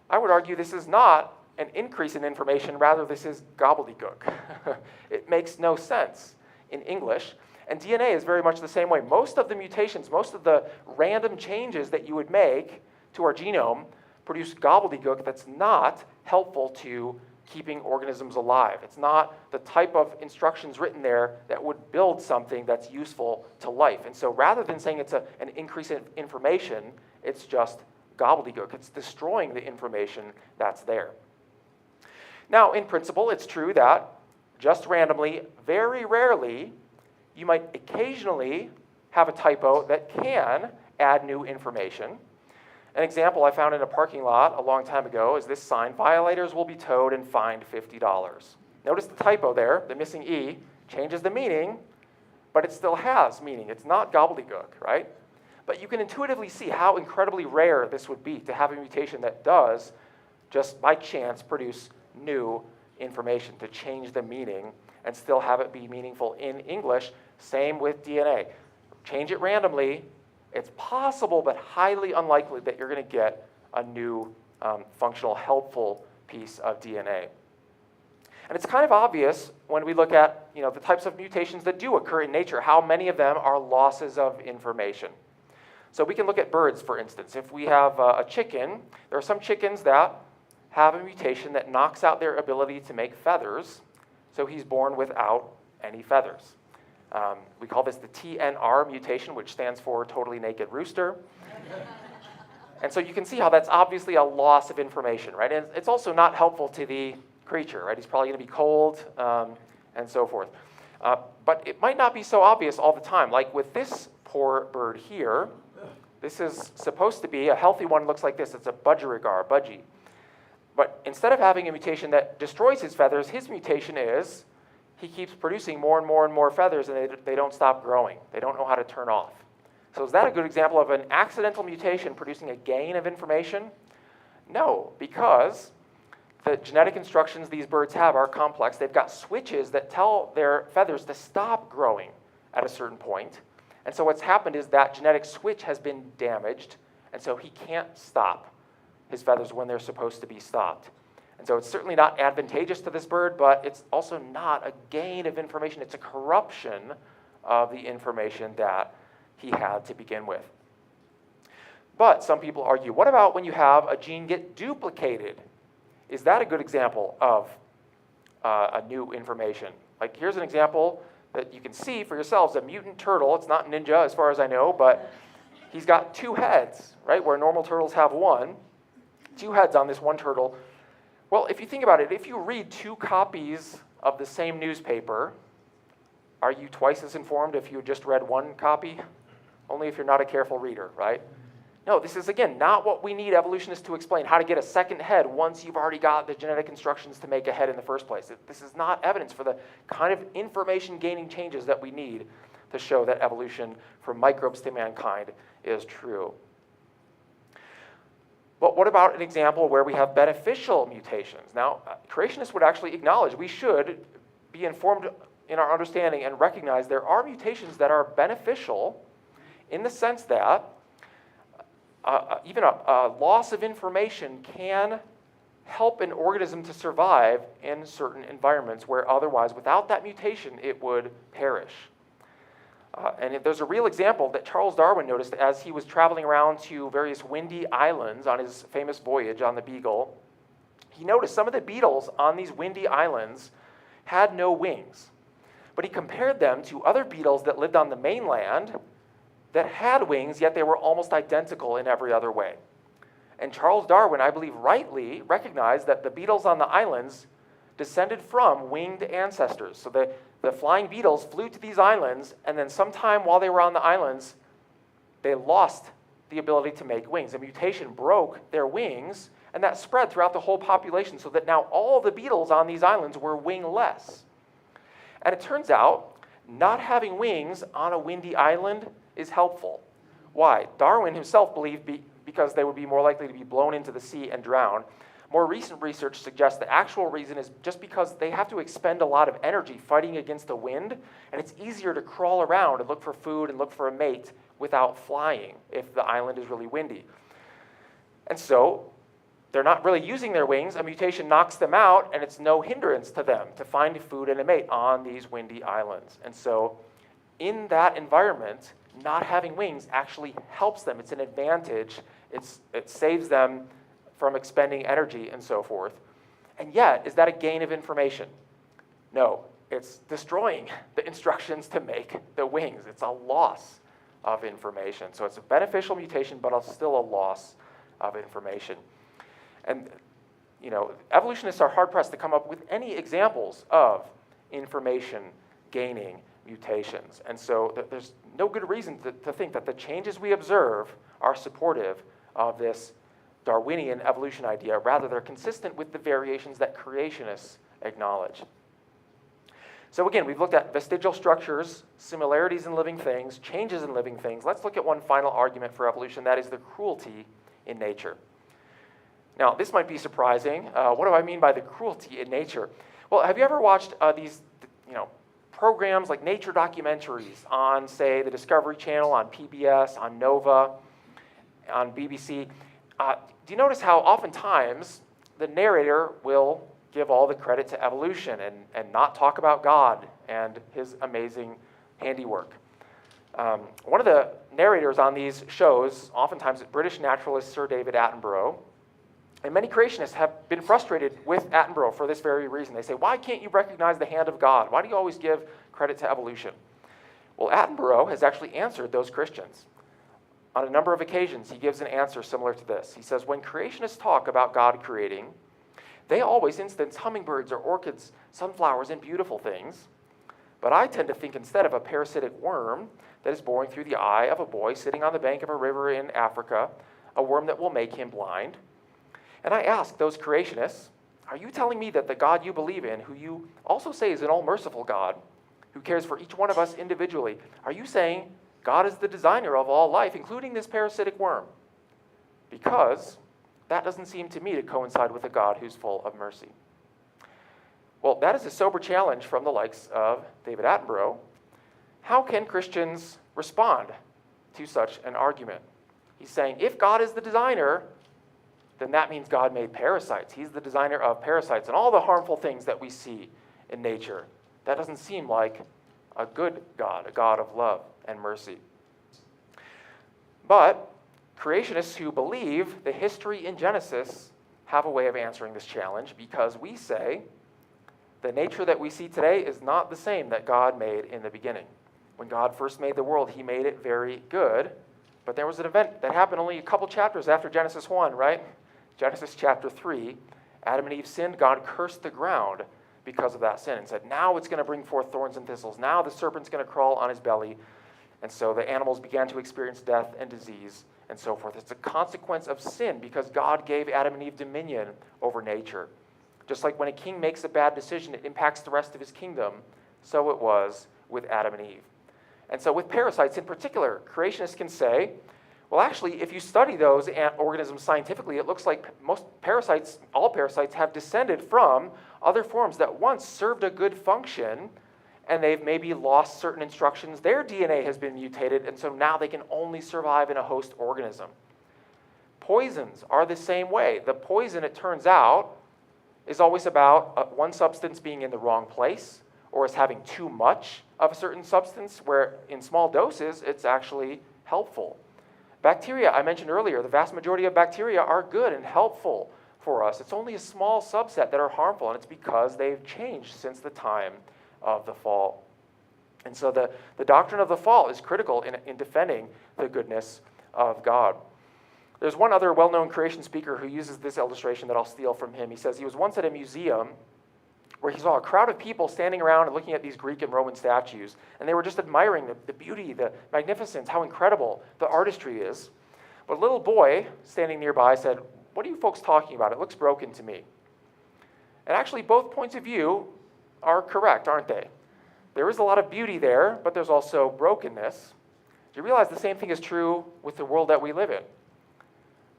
I would argue this is not an increase in information, rather this is gobbledygook. It makes no sense in English. And DNA is very much the same way. Most of the mutations, most of the random changes that you would make to our genome produce gobbledygook that's not helpful to keeping organisms alive. It's not the type of instructions written there that would build something that's useful to life. And so rather than saying it's an increase in information, it's just gobbledygook. It's destroying the information that's there. Now, in principle, it's true that just randomly, very rarely, you might occasionally have a typo that can add new information. An example I found in a parking lot a long time ago is this sign: "Violators will be towed and fined $50. Notice the typo there, the missing E, changes the meaning, but it still has meaning. It's not gobbledygook, right? But you can intuitively see how incredibly rare this would be to have a mutation that does, just by chance, produce new information, to change the meaning and still have it be meaningful in English. Same with DNA. Change it randomly. It's possible, but highly unlikely that you're going to get a new functional, helpful piece of DNA. And it's kind of obvious when we look at the types of mutations that do occur in nature, how many of them are losses of information. So we can look at birds, for instance. If we have a chicken, there are some chickens that have a mutation that knocks out their ability to make feathers, so he's born without any feathers. We call this the TNR mutation, which stands for totally naked rooster. And so you can see how that's obviously a loss of information, right? And it's also not helpful to the creature, right? He's probably going to be cold and so forth. But it might not be so obvious all the time. Like with this poor bird here, this is supposed to be a healthy one. Looks like this. It's a budgie. But instead of having a mutation that destroys his feathers, his mutation is he keeps producing more and more and more feathers, and they don't stop growing. They don't know how to turn off. So is that a good example of an accidental mutation producing a gain of information? No, because the genetic instructions these birds have are complex. They've got switches that tell their feathers to stop growing at a certain point. And so what's happened is that genetic switch has been damaged, and so he can't stop his feathers when they're supposed to be stopped. And so it's certainly not advantageous to this bird, but it's also not a gain of information. It's a corruption of the information that he had to begin with. But some people argue, what about when you have a gene get duplicated? Is that a good example of a new information? Like here's an example that you can see for yourselves, a mutant turtle. It's not ninja as far as I know, but he's got two heads, right? Where normal turtles have one. Two heads on this one turtle. Well, if you think about it, if you read two copies of the same newspaper, are you twice as informed if you just read one copy? Only if you're not a careful reader, right? No, this is, again, not what we need evolutionists to explain, how to get a second head once you've already got the genetic instructions to make a head in the first place. This is not evidence for the kind of information-gaining changes that we need to show that evolution from microbes to mankind is true. But what about an example where we have beneficial mutations? Now, creationists would actually acknowledge we should be informed in our understanding and recognize there are mutations that are beneficial in the sense that even a loss of information can help an organism to survive in certain environments where otherwise, without that mutation, it would perish. And there's a real example that Charles Darwin noticed as he was traveling around to various windy islands on his famous voyage on the Beagle. He noticed some of the beetles on these windy islands had no wings. But he compared them to other beetles that lived on the mainland that had wings, yet they were almost identical in every other way. And Charles Darwin, I believe rightly, recognized that the beetles on the islands descended from winged ancestors. So the flying beetles flew to these islands, and then sometime while they were on the islands, they lost the ability to make wings. A mutation broke their wings, and that spread throughout the whole population so that now all the beetles on these islands were wingless. And it turns out not having wings on a windy island is helpful. Why? Darwin himself believed because they would be more likely to be blown into the sea and drown. More recent research suggests the actual reason is just because they have to expend a lot of energy fighting against the wind, and it's easier to crawl around and look for food and look for a mate without flying if the island is really windy. And so they're not really using their wings. A mutation knocks them out, and it's no hindrance to them to find food and a mate on these windy islands. And so in that environment, not having wings actually helps them. It's an advantage. It saves them from expending energy and so forth. And yet, is that a gain of information? No, it's destroying the instructions to make the wings. It's a loss of information. So it's a beneficial mutation, but it's still a loss of information. And, evolutionists are hard-pressed to come up with any examples of information gaining mutations. And so there's no good reason to think that the changes we observe are supportive of this Darwinian evolution idea. Rather, they're consistent with the variations that creationists acknowledge. So again, we've looked at vestigial structures, similarities in living things, changes in living things. Let's look at one final argument for evolution, that is the cruelty in nature. Now, this might be surprising. What do I mean by the cruelty in nature? Well, have you ever watched these, programs like nature documentaries on, say, the Discovery Channel, on PBS, on Nova, on BBC? Do you notice how oftentimes the narrator will give all the credit to evolution and not talk about God and his amazing handiwork? One of the narrators on these shows, oftentimes British naturalist Sir David Attenborough, and many creationists have been frustrated with Attenborough for this very reason. They say, why can't you recognize the hand of God? Why do you always give credit to evolution? Well, Attenborough has actually answered those Christians. On a number of occasions, he gives an answer similar to this. He says, when creationists talk about God creating, they always instance hummingbirds or orchids, sunflowers, and beautiful things. But I tend to think instead of a parasitic worm that is boring through the eye of a boy sitting on the bank of a river in Africa, a worm that will make him blind. And I ask those creationists, are you telling me that the God you believe in, who you also say is an all-merciful God, who cares for each one of us individually, are you saying God is the designer of all life, including this parasitic worm? Because that doesn't seem to me to coincide with a God who's full of mercy. Well, that is a sober challenge from the likes of David Attenborough. How can Christians respond to such an argument? He's saying, if God is the designer, then that means God made parasites. He's the designer of parasites and all the harmful things that we see in nature. That doesn't seem like a good God, a God of love and mercy. But creationists who believe the history in Genesis have a way of answering this challenge, because we say the nature that we see today is not the same that God made in the beginning. When God first made the world, he made it very good. But there was an event that happened only a couple chapters after Genesis 1, right? Genesis chapter 3, Adam and Eve sinned. God cursed the ground because of that sin and said, now it's going to bring forth thorns and thistles. Now the serpent's going to crawl on his belly. And so the animals began to experience death and disease and so forth. It's a consequence of sin because God gave Adam and Eve dominion over nature. Just like when a king makes a bad decision, it impacts the rest of his kingdom. So it was with Adam and Eve. And so with parasites in particular, creationists can say, well, actually, if you study those organisms scientifically, it looks like most parasites, all parasites, have descended from other forms that once served a good function, and they've maybe lost certain instructions. Their DNA has been mutated, and so now they can only survive in a host organism. Poisons are the same way. The poison, it turns out, is always about one substance being in the wrong place, or is having too much of a certain substance, where in small doses, it's actually helpful. Bacteria, I mentioned earlier, the vast majority of bacteria are good and helpful for us. It's only a small subset that are harmful, and it's because they've changed since the time of the fall. And so the doctrine of the fall is critical in defending the goodness of God. There's one other well-known creation speaker who uses this illustration that I'll steal from him. He says he was once at a museum where he saw a crowd of people standing around and looking at these Greek and Roman statues, and they were just admiring the beauty, the magnificence, how incredible the artistry is. But a little boy standing nearby said, what are you folks talking about? It looks broken to me. And actually, both points of view are correct, aren't they? There is a lot of beauty there, but there's also brokenness. Do you realize the same thing is true with the world that we live in?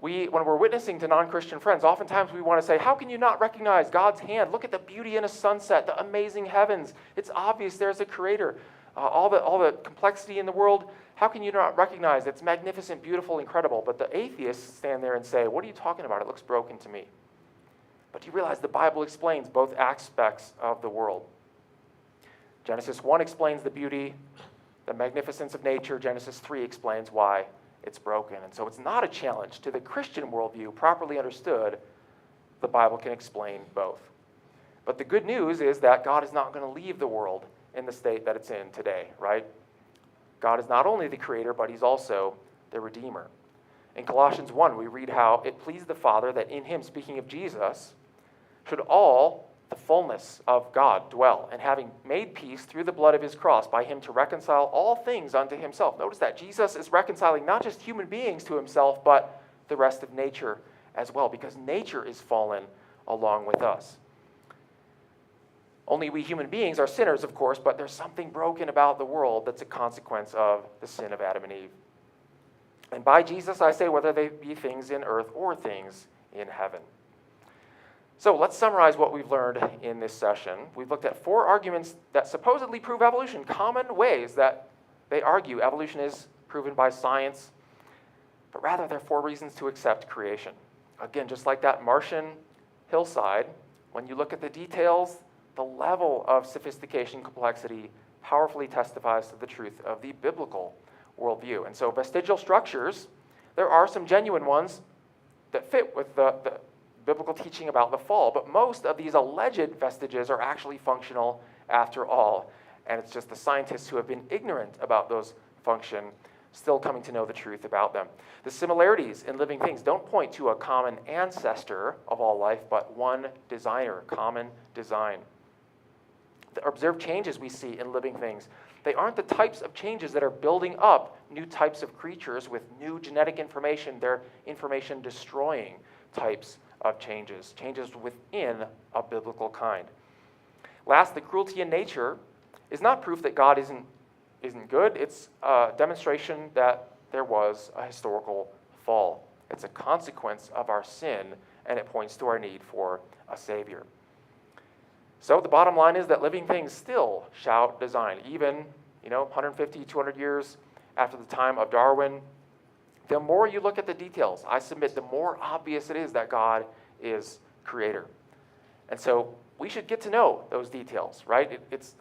When we're witnessing to non-Christian friends, oftentimes we want to say, how can you not recognize God's hand? Look at the beauty in a sunset, the amazing heavens. It's obvious there's a creator. All the complexity in the world, how can you not recognize it's magnificent, beautiful, incredible? But the atheists stand there and say, what are you talking about? It looks broken to me. But do you realize the Bible explains both aspects of the world? Genesis 1 explains the beauty, the magnificence of nature. Genesis 3 explains why it's broken. And so it's not a challenge. To the Christian worldview, properly understood, the Bible can explain both. But the good news is that God is not going to leave the world in the state that it's in today, right? God is not only the creator, but he's also the redeemer. In Colossians 1, we read how it pleased the Father that in him, speaking of Jesus, should all the fullness of God dwell, and having made peace through the blood of his cross, by him to reconcile all things unto himself. Notice that Jesus is reconciling not just human beings to himself, but the rest of nature as well, because nature is fallen along with us. Only we human beings are sinners, of course, but there's something broken about the world that's a consequence of the sin of Adam and Eve. And by Jesus, I say, whether they be things in earth or things in heaven. So let's summarize what we've learned in this session. We've looked at 4 arguments that supposedly prove evolution, common ways that they argue evolution is proven by science, but rather they're 4 reasons to accept creation. Again, just like that Martian hillside, when you look at the details, the level of sophistication and complexity powerfully testifies to the truth of the biblical worldview. And so vestigial structures, there are some genuine ones that fit with the biblical teaching about the fall, but most of these alleged vestiges are actually functional after all, and it's just the scientists who have been ignorant about those function still coming to know the truth about them. The similarities in living things don't point to a common ancestor of all life, but one designer, common design. The observed changes we see in living things, they aren't the types of changes that are building up new types of creatures with new genetic information. They're information-destroying types of changes within a biblical kind. Last, the cruelty in nature is not proof that God isn't good. It's a demonstration that there was a historical fall. It's a consequence of our sin, and it points to our need for a Savior. So the bottom line is that living things still shout design. Even 150, 200 years after the time of Darwin, the more you look at the details, I submit, the more obvious it is that God is creator. And so we should get to know those details, right? It's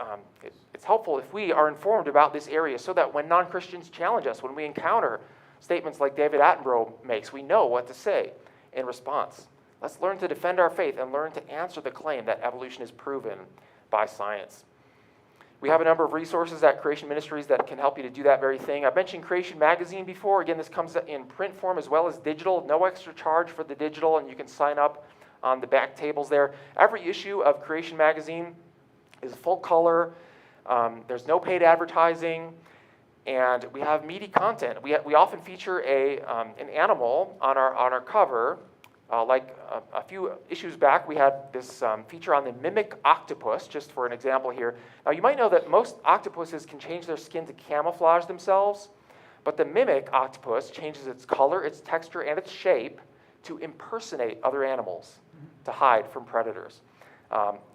helpful if we are informed about this area so that when non-Christians challenge us, when we encounter statements like David Attenborough makes, we know what to say in response. Let's learn to defend our faith and learn to answer the claim that evolution is proven by science. We have a number of resources at Creation Ministries that can help you to do that very thing. I mentioned Creation Magazine before. Again, this comes in print form as well as digital. No extra charge for the digital, and you can sign up on the back tables there. Every issue of Creation Magazine is full color. There's no paid advertising, and we have meaty content. We often feature an animal on our cover. Like a few issues back, we had this feature on the mimic octopus, just for an example here. Now, you might know that most octopuses can change their skin to camouflage themselves, but the mimic octopus changes its color, its texture, and its shape to impersonate other animals, to hide from predators.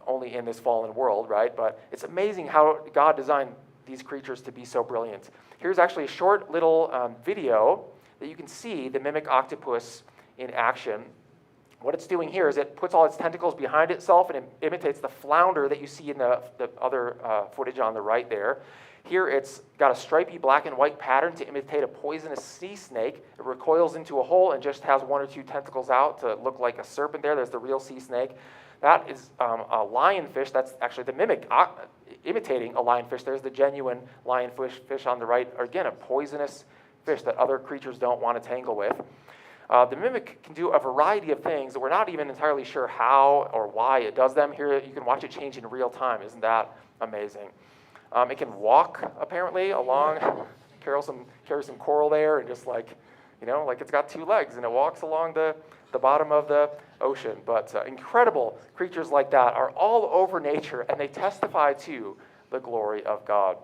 Only in this fallen world, right? But it's amazing how God designed these creatures to be so brilliant. Here's actually a short little video that you can see the mimic octopus in action. What it's doing here is it puts all its tentacles behind itself and it imitates the flounder that you see in the other footage on the right there. Here it's got a stripy black and white pattern to imitate a poisonous sea snake. It recoils into a hole and just has 1 or 2 tentacles out to look like a serpent there. There's the real sea snake. That is a lionfish. That's actually the mimic imitating a lionfish. There's the genuine lionfish on the right. Again, a poisonous fish that other creatures don't want to tangle with. The mimic can do a variety of things that we're not even entirely sure how or why it does them. Here you can watch it change in real time. Isn't that amazing? It can walk, apparently, along, carry some coral there, and just like it's got 2 legs, and it walks along the bottom of the ocean. But incredible creatures like that are all over nature, and they testify to the glory of God.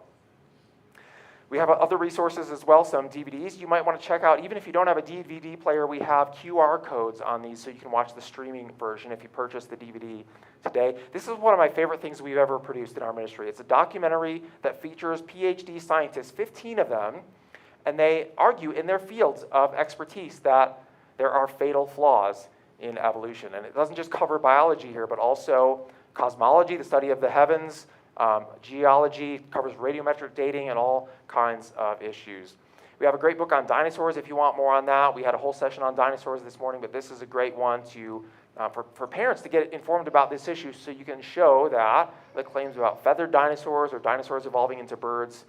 We have other resources as well, some DVDs you might want to check out. Even if you don't have a DVD player, we have QR codes on these so you can watch the streaming version if you purchase the DVD today. This is one of my favorite things we've ever produced in our ministry. It's a documentary that features PhD scientists, 15 of them, and they argue in their fields of expertise that there are fatal flaws in evolution. And it doesn't just cover biology here, but also cosmology, the study of the heavens, geology, covers radiometric dating, and all kinds of issues. We have a great book on dinosaurs if you want more on that. We had a whole session on dinosaurs this morning, but this is a great one for parents to get informed about this issue so you can show that the claims about feathered dinosaurs or dinosaurs evolving into birds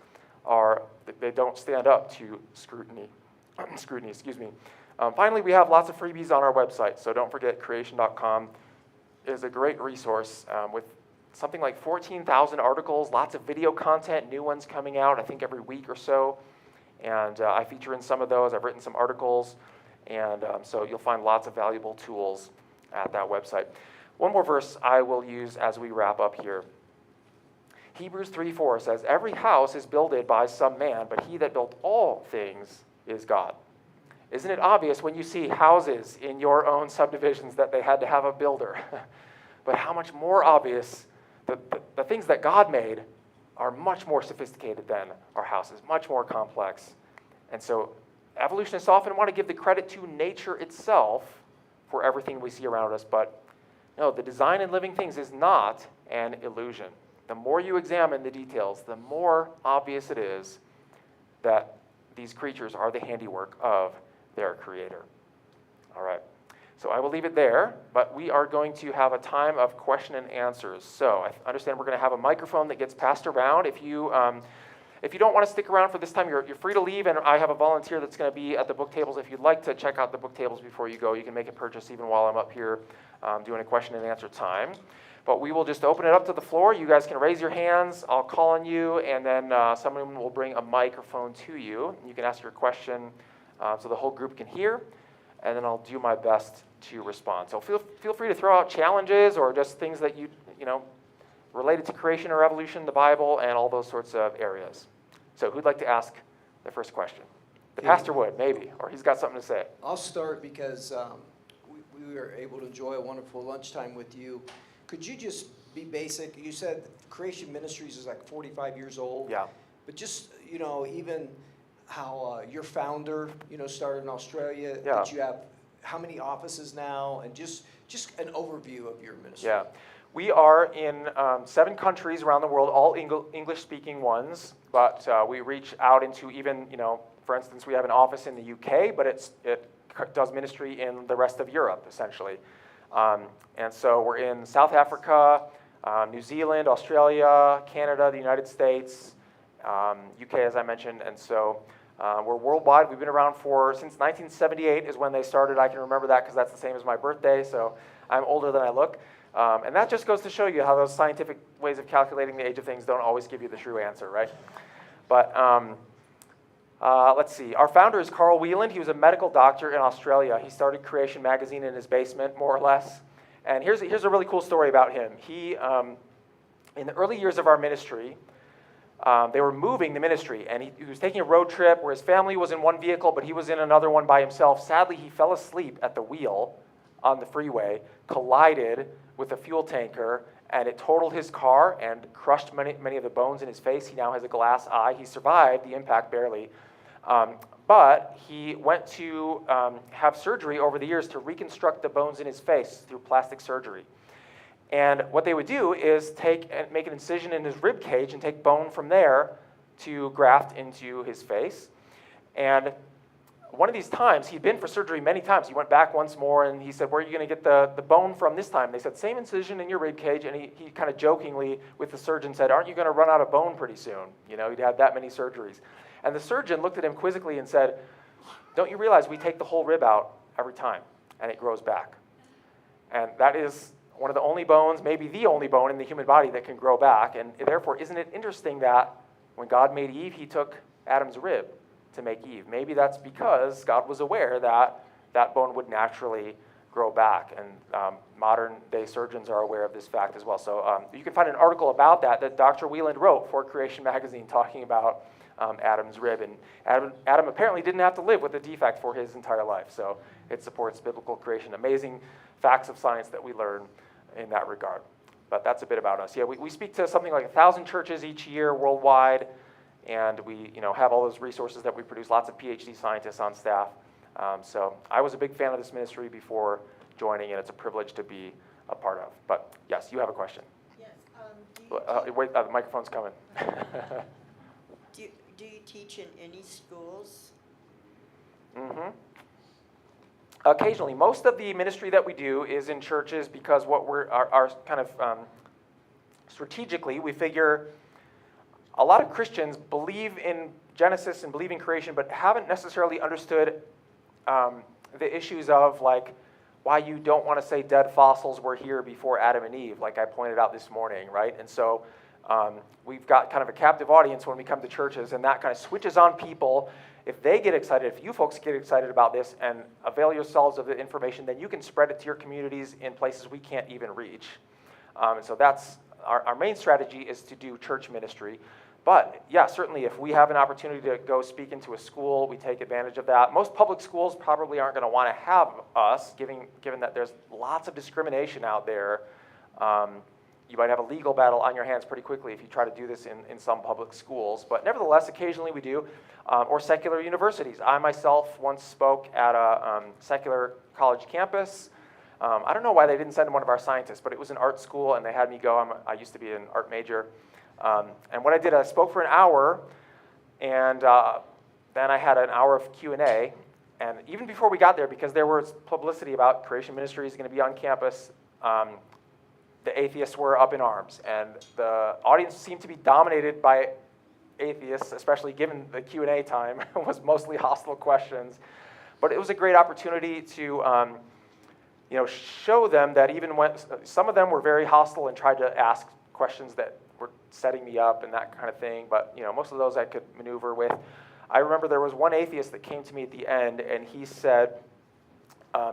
they don't stand up to scrutiny. Finally, we have lots of freebies on our website, so don't forget creation.com is a great resource with something like 14,000 articles, lots of video content, new ones coming out, I think every week or so. And I feature in some of those. I've written some articles. And so you'll find lots of valuable tools at that website. One more verse I will use as we wrap up here. Hebrews 3:4 says, "Every house is builded by some man, but he that built all things is God." Isn't it obvious when you see houses in your own subdivisions that they had to have a builder? But how much more obvious the things that God made are much more sophisticated than our houses, much more complex. And so evolutionists often want to give the credit to nature itself for everything we see around us, but no, the design in living things is not an illusion. The more you examine the details, the more obvious it is that these creatures are the handiwork of their creator. All right, so I will leave it there, but we are going to have a time of question and answers. So I understand we're going to have a microphone that gets passed around. If you don't want to stick around for this time, you're free to leave, and I have a volunteer that's going to be at the book tables. If you'd like to check out the book tables before you go, you can make a purchase even while I'm up here doing a question and answer time. But we will just open it up to the floor. You guys can raise your hands. I'll call on you, and then someone will bring a microphone to you. You can ask your question so the whole group can hear, and then I'll do my best to respond. So feel free to throw out challenges or just things that you know related to creation or evolution, the Bible, and all those sorts of areas. So who'd like to ask the first question? The pastor would, maybe, or he's got something to say. I'll start because we were able to enjoy a wonderful lunchtime with you. Could you just be basic? You said Creation Ministries is like 45 years old. Yeah. But just, even how your founder, started in Australia. Yeah. That you have how many offices now, and just an overview of your ministry. Yeah. We are in 7 countries around the world, all English-speaking ones, but we reach out into even, for instance, we have an office in the UK, but it does ministry in the rest of Europe, essentially. And so we're in South Africa, New Zealand, Australia, Canada, the United States, UK, as I mentioned, and so we're worldwide. We've been around since 1978 is when they started. I can remember that because that's the same as my birthday, so I'm older than I look. And that just goes to show you how those scientific ways of calculating the age of things don't always give you the true answer, right? But let's see. Our founder is Carl Wieland. He was a medical doctor in Australia. He started Creation Magazine in his basement, more or less. And here's a really cool story about him. He, in the early years of our ministry, they were moving the ministry, and he was taking a road trip where his family was in one vehicle, but he was in another one by himself. Sadly, he fell asleep at the wheel on the freeway, collided with a fuel tanker, and it totaled his car and crushed many of the bones in his face. He now has a glass eye. He survived the impact barely. But he went to have surgery over the years to reconstruct the bones in his face through plastic surgery. And what they would do is make an incision in his rib cage and take bone from there to graft into his face. And one of these times, he'd been for surgery many times. He went back once more, and he said, "Where are you going to get the bone from this time?" They said, "Same incision in your rib cage." And he kind of jokingly with the surgeon said, "Aren't you going to run out of bone pretty soon? He'd had that many surgeries." And the surgeon looked at him quizzically and said, "Don't you realize we take the whole rib out every time, and it grows back?" And that is one of the only bones, maybe the only bone in the human body that can grow back. And therefore, isn't it interesting that when God made Eve, he took Adam's rib to make Eve? Maybe that's because God was aware that that bone would naturally grow back. And modern day surgeons are aware of this fact as well. So you can find an article about that Dr. Wieland wrote for Creation Magazine talking about Adam's rib. And Adam apparently didn't have to live with a defect for his entire life. So it supports biblical creation. Amazing facts of science that we learn in that regard. But that's a bit about us. Yeah, we speak to something like 1,000 churches each year worldwide, and we have all those resources that we produce, lots of PhD scientists on staff. So I was a big fan of this ministry before joining, and it's a privilege to be a part of. But yes, you have a question. Yes. Wait, the microphone's coming. Do you teach in any schools? Mm-hmm. Occasionally. Most of the ministry that we do is in churches because what our kind of strategically, we figure a lot of Christians believe in Genesis and believe in creation, but haven't necessarily understood the issues of like why you don't want to say dead fossils were here before Adam and Eve, like I pointed out this morning, right? And so we've got kind of a captive audience when we come to churches, and that kind of switches on people. If they get excited, if you folks get excited about this and avail yourselves of the information, then you can spread it to your communities in places we can't even reach. And so that's our main strategy is to do church ministry. But yeah, certainly if we have an opportunity to go speak into a school, we take advantage of that. Most public schools probably aren't going to want to have us, given that there's lots of discrimination out there. You might have a legal battle on your hands pretty quickly if you try to do this in some public schools. But nevertheless, occasionally we do. Or secular universities. I myself once spoke at a secular college campus. I don't know why they didn't send one of our scientists, but it was an art school, and they had me go. I used to be an art major. And what I did, I spoke for an hour, and then I had an hour of Q&A. And even before we got there, because there was publicity about Creation Ministries going to be on campus, the atheists were up in arms. And the audience seemed to be dominated by atheists, especially given the Q&A time. It was mostly hostile questions. But it was a great opportunity to show them that even when some of them were very hostile and tried to ask questions that were setting me up and that kind of thing, but most of those I could maneuver with. I remember there was one atheist that came to me at the end, and he said,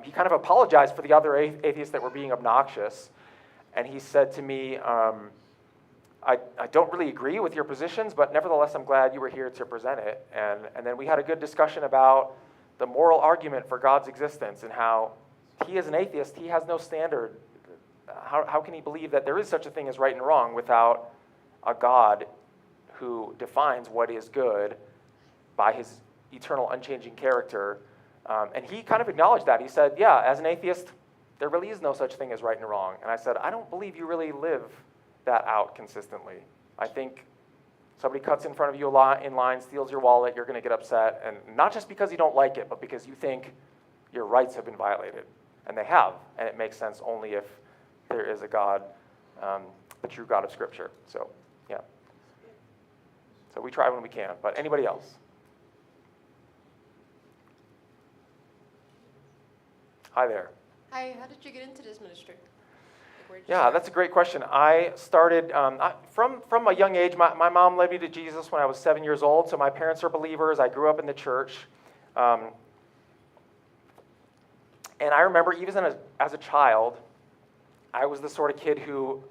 he kind of apologized for the other atheists that were being obnoxious, and he said to me, I don't really agree with your positions, but nevertheless I'm glad you were here to present it. And then we had a good discussion about the moral argument for God's existence and how he, as an atheist, he has no standard. How can he believe that there is such a thing as right and wrong without a God who defines what is good by his eternal, unchanging character? And he kind of acknowledged that. He said, yeah, as an atheist, there really is no such thing as right and wrong. And I said, I don't believe you really live that out consistently. I think somebody cuts in front of you in line, steals your wallet, you're going to get upset. And not just because you don't like it, but because you think your rights have been violated. And they have. And it makes sense only if there is a God, the true God of Scripture. So, yeah. So we try when we can. But anybody else? Hi there. Hi, how did you get into this ministry? Where did you Yeah, start? that's a great question. I started, from a young age, my mom led me to Jesus when I was 7 years old, so my parents are believers. I grew up in the church. And I remember even as a child, I was the sort of kid who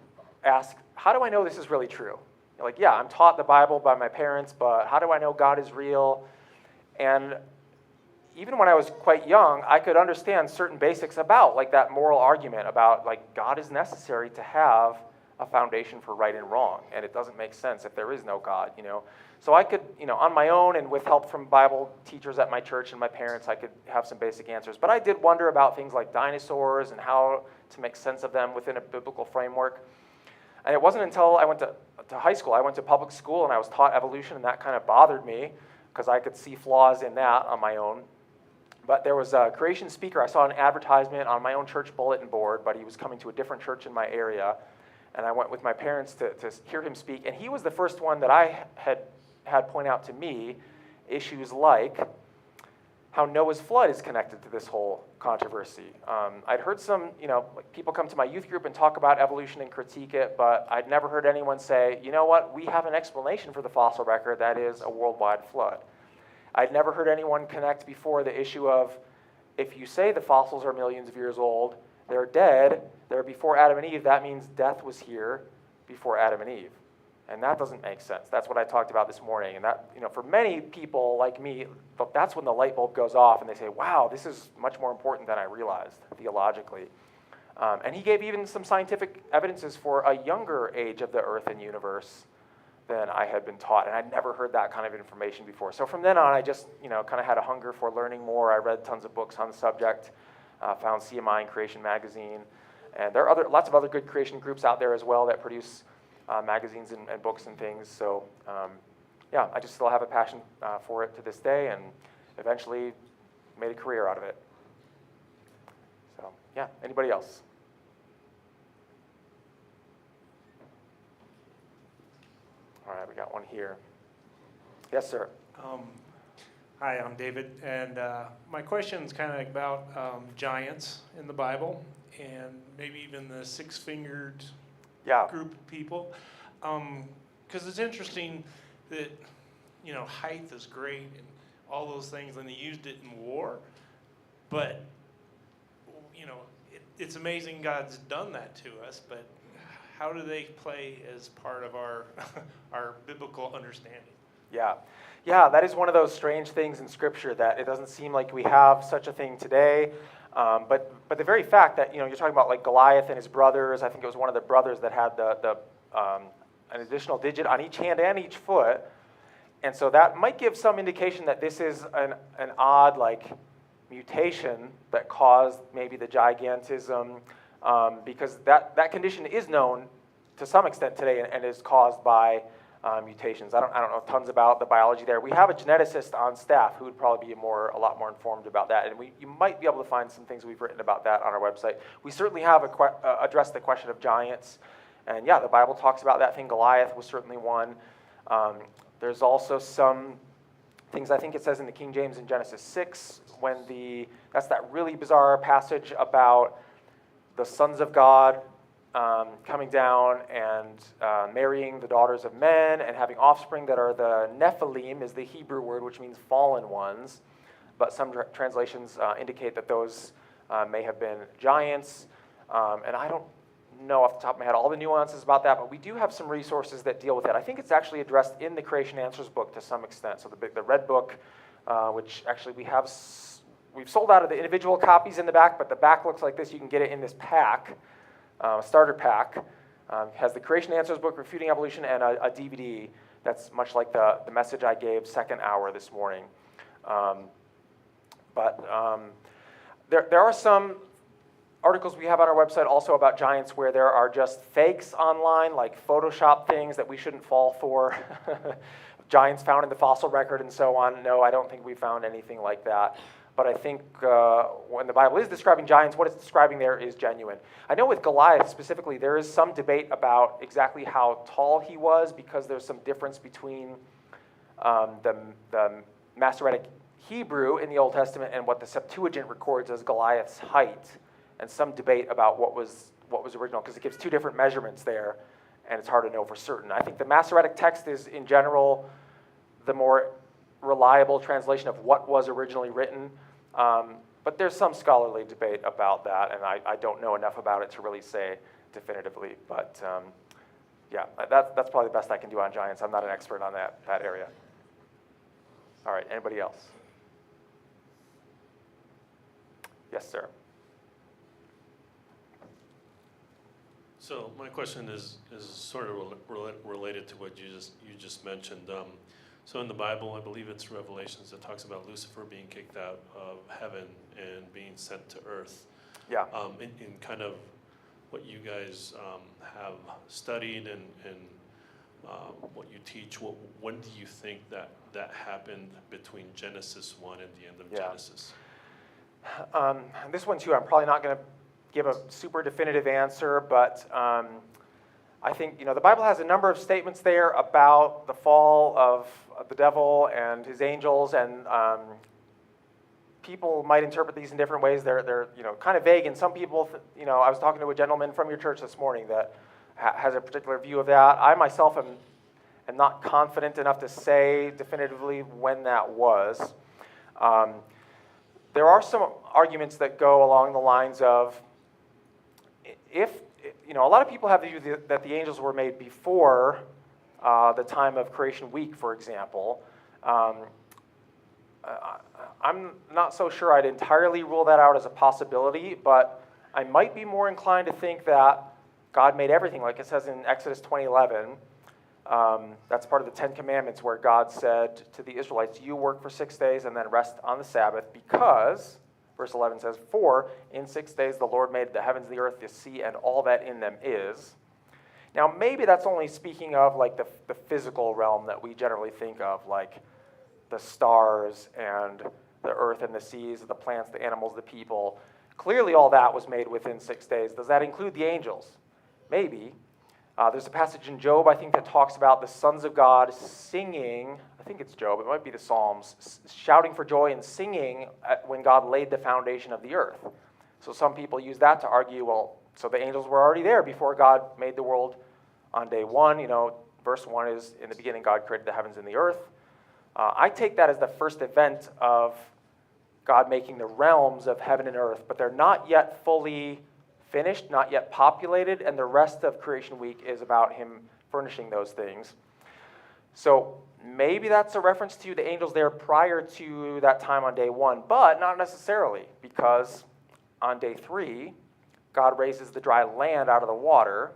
asked, how do I know this is really true? Like, yeah, I'm taught the Bible by my parents, but how do I know God is real? And even when I was quite young, I could understand certain basics about, like, that moral argument about, like, God is necessary to have a foundation for right and wrong, and it doesn't make sense if there is no God, So I could, on my own and with help from Bible teachers at my church and my parents, I could have some basic answers. But I did wonder about things like dinosaurs and how to make sense of them within a biblical framework. And it wasn't until I went to high school, I went to public school, and I was taught evolution, and that kind of bothered me because I could see flaws in that on my own. But there was a creation speaker. I saw an advertisement on my own church bulletin board, but he was coming to a different church in my area. And I went with my parents to hear him speak. And he was the first one that I had point out to me issues like how Noah's flood is connected to this whole controversy. I'd heard some, like people come to my youth group and talk about evolution and critique it, but I'd never heard anyone say, you know what, we have an explanation for the fossil record, that is a worldwide flood. I'd never heard anyone connect before the issue of, if you say the fossils are millions of years old, they're dead, they're before Adam and Eve, that means death was here before Adam and Eve. And that doesn't make sense. That's what I talked about this morning. And that, for many people like me, that's when the light bulb goes off and they say, wow, this is much more important than I realized theologically. And he gave even some scientific evidences for a younger age of the earth and universe than I had been taught, and I'd never heard that kind of information before. So from then on, I just, kind of had a hunger for learning more. I read tons of books on the subject, found CMI and Creation Magazine, and there are lots of other good creation groups out there as well that produce magazines and books and things. So, yeah, I just still have a passion for it to this day, and eventually made a career out of it. So, yeah, anybody else? All right, we got one here. Yes, sir. Hi, I'm David, and my question is kind of about giants in the Bible, and maybe even the six-fingered group of people, because it's interesting that height is great and all those things, and they used it in war, but it's amazing God's done that to us. But how do they play as part of our our biblical understanding? Yeah. Yeah, that is one of those strange things in Scripture that it doesn't seem like we have such a thing today. But the very fact that, you're talking about like Goliath and his brothers, I think it was one of the brothers that had an additional digit on each hand and each foot. And so that might give some indication that this is an odd like mutation that caused maybe the gigantism, because that condition is known to some extent today and is caused by mutations. I don't know tons about the biology there. We have a geneticist on staff who would probably be a lot more informed about that, and you might be able to find some things we've written about that on our website. We certainly have addressed the question of giants, and yeah, the Bible talks about that thing. Goliath was certainly one. There's also some things I think it says in the King James in Genesis 6 that's that really bizarre passage about the sons of God coming down and marrying the daughters of men and having offspring that are the Nephilim is the Hebrew word, which means fallen ones. But some translations indicate that those may have been giants. And I don't know off the top of my head all the nuances about that, but we do have some resources that deal with it. I think it's actually addressed in the Creation Answers book to some extent. So the red book, which actually we've sold out of the individual copies in the back, but the back looks like this. You can get it in this pack. Starter pack, has the Creation Answers book, Refuting Evolution, and a DVD that's much like the message I gave second hour this morning. There are some articles we have on our website also about giants where there are just fakes online, like Photoshop things that we shouldn't fall for. Giants found in the fossil record and so on. No, I don't think we found anything like that. But I think when the Bible is describing giants, what it's describing there is genuine. I know with Goliath specifically, there is some debate about exactly how tall he was, because there's some difference between the Masoretic Hebrew in the Old Testament and what the Septuagint records as Goliath's height, and some debate about what was original, because it gives two different measurements there, and it's hard to know for certain. I think the Masoretic text is, in general, the more reliable translation of what was originally written. But there's some scholarly debate about that, and I don't know enough about it to really say definitively. But yeah, that's probably the best I can do on giants. I'm not an expert on that area. All right, anybody else? Yes, sir. So my question is sort of related to what you just mentioned. So in the Bible, I believe it's Revelations that talks about Lucifer being kicked out of heaven and being sent to earth. Yeah. In kind of what you guys have studied and what you teach, when do you think that happened between Genesis 1 and the end of Genesis? This one too, I'm probably not going to give a super definitive answer, but I think the Bible has a number of statements there about the fall of the devil and his angels, and people might interpret these in different ways. They're kind of vague, and some people, I was talking to a gentleman from your church this morning that has a particular view of that. I myself am not confident enough to say definitively when that was. There are some arguments that go along the lines of, if a lot of people have the view that the angels were made before the time of creation week, for example. I'm not so sure I'd entirely rule that out as a possibility, but I might be more inclined to think that God made everything, like it says in Exodus 20:11. That's part of the Ten Commandments, where God said to the Israelites, you work for 6 days and then rest on the Sabbath, because, verse 11 says, for in 6 days the Lord made the heavens, the earth, the sea, and all that in them is. Now, maybe that's only speaking of like the physical realm that we generally think of, like the stars and the earth and the seas, the plants, the animals, the people. Clearly all that was made within 6 days. Does that include the angels? Maybe. There's a passage in Job, I think, that talks about the sons of God singing, I think it's Job, it might be the Psalms, shouting for joy and singing when God laid the foundation of the earth. So some people use that to argue, well, so the angels were already there before God made the world on day one. Verse 1 is, in the beginning God created the heavens and the earth. I take that as the first event of God making the realms of heaven and earth, but they're not yet fully finished, not yet populated, and the rest of creation week is about him furnishing those things. So maybe that's a reference to the angels there prior to that time on day 1, but not necessarily, because on day 3, God raises the dry land out of the water,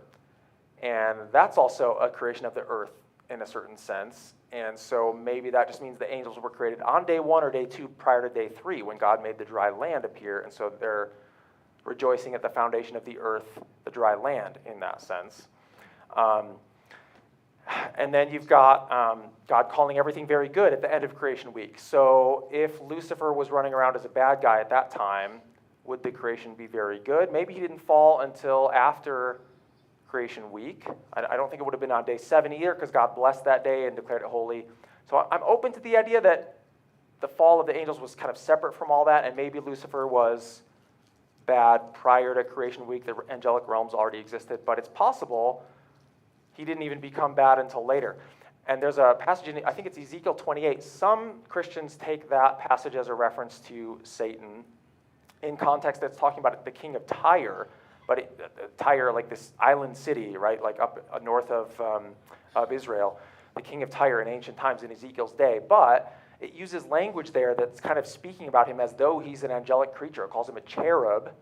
and that's also a creation of the earth in a certain sense. And so maybe that just means the angels were created on day 1 or day 2 prior to day 3 when God made the dry land appear, and so they're rejoicing at the foundation of the earth, the dry land in that sense. And then you've got God calling everything very good at the end of creation week. So if Lucifer was running around as a bad guy at that time, would the creation be very good? Maybe he didn't fall until after creation week. I don't think it would have been on day 7 either, because God blessed that day and declared it holy. So I'm open to the idea that the fall of the angels was kind of separate from all that, and maybe Lucifer was bad prior to creation week. The angelic realms already existed, but it's possible he didn't even become bad until later. And there's a passage in, I think it's Ezekiel 28. Some Christians take that passage as a reference to Satan. In context, that's talking about the king of Tyre, but Tyre, like this island city, right, like up north of Israel, the king of Tyre in ancient times in Ezekiel's day. But it uses language there that's kind of speaking about him as though he's an angelic creature. It calls him a cherub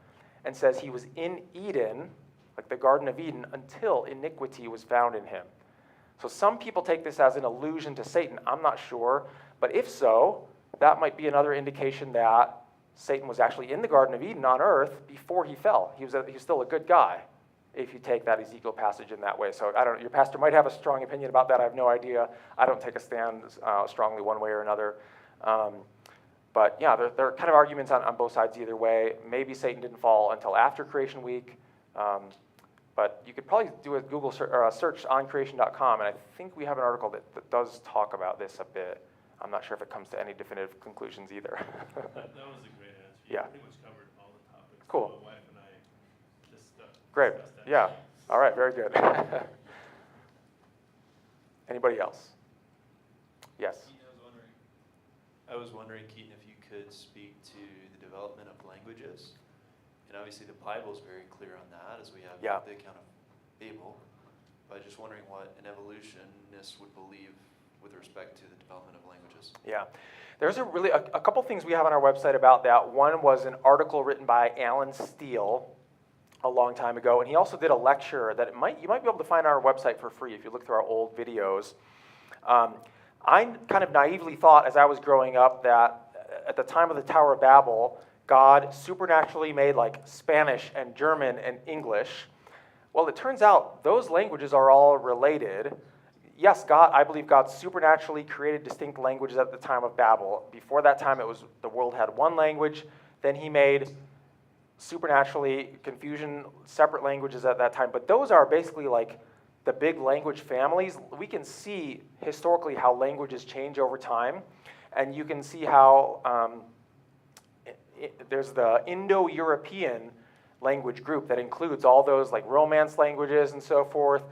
and says he was in Eden, like the Garden of Eden, until iniquity was found in him. So some people take this as an allusion to Satan. I'm not sure. But if so, that might be another indication that Satan was actually in the Garden of Eden on earth before he fell. He was still a good guy, if you take that Ezekiel passage in that way. So I don't know, your pastor might have a strong opinion about that. I have no idea. I don't take a stand strongly one way or another. But yeah, there are kind of arguments on both sides either way. Maybe Satan didn't fall until after creation week. But you could probably do a Google search on creation.com, and I think we have an article that does talk about this a bit. I'm not sure if it comes to any definitive conclusions either. That was a great answer. You Yeah. pretty much covered all the topics. Cool. My wife and I just Great. discussed that. Yeah. All right. Very good. Anybody else? Yes. I was wondering, Keaton, if you could speak to the development of languages. And obviously the Bible is very clear on that, as we have the account of Abel. But I was just wondering what an evolutionist would believe with respect to the development of languages. Yeah. There's a couple things we have on our website about that. One was an article written by Alan Steele a long time ago, and he also did a lecture that you might be able to find on our website for free if you look through our old videos. I kind of naively thought as I was growing up that at the time of the Tower of Babel, God supernaturally made like Spanish and German and English. Well, it turns out those languages are all related. Yes, I believe God supernaturally created distinct languages at the time of Babel. Before that time, the world had one language. Then he made supernaturally confusion, separate languages at that time. But those are basically like the big language families. We can see historically how languages change over time. And you can see how there's the Indo-European language group that includes all those like Romance languages and so forth.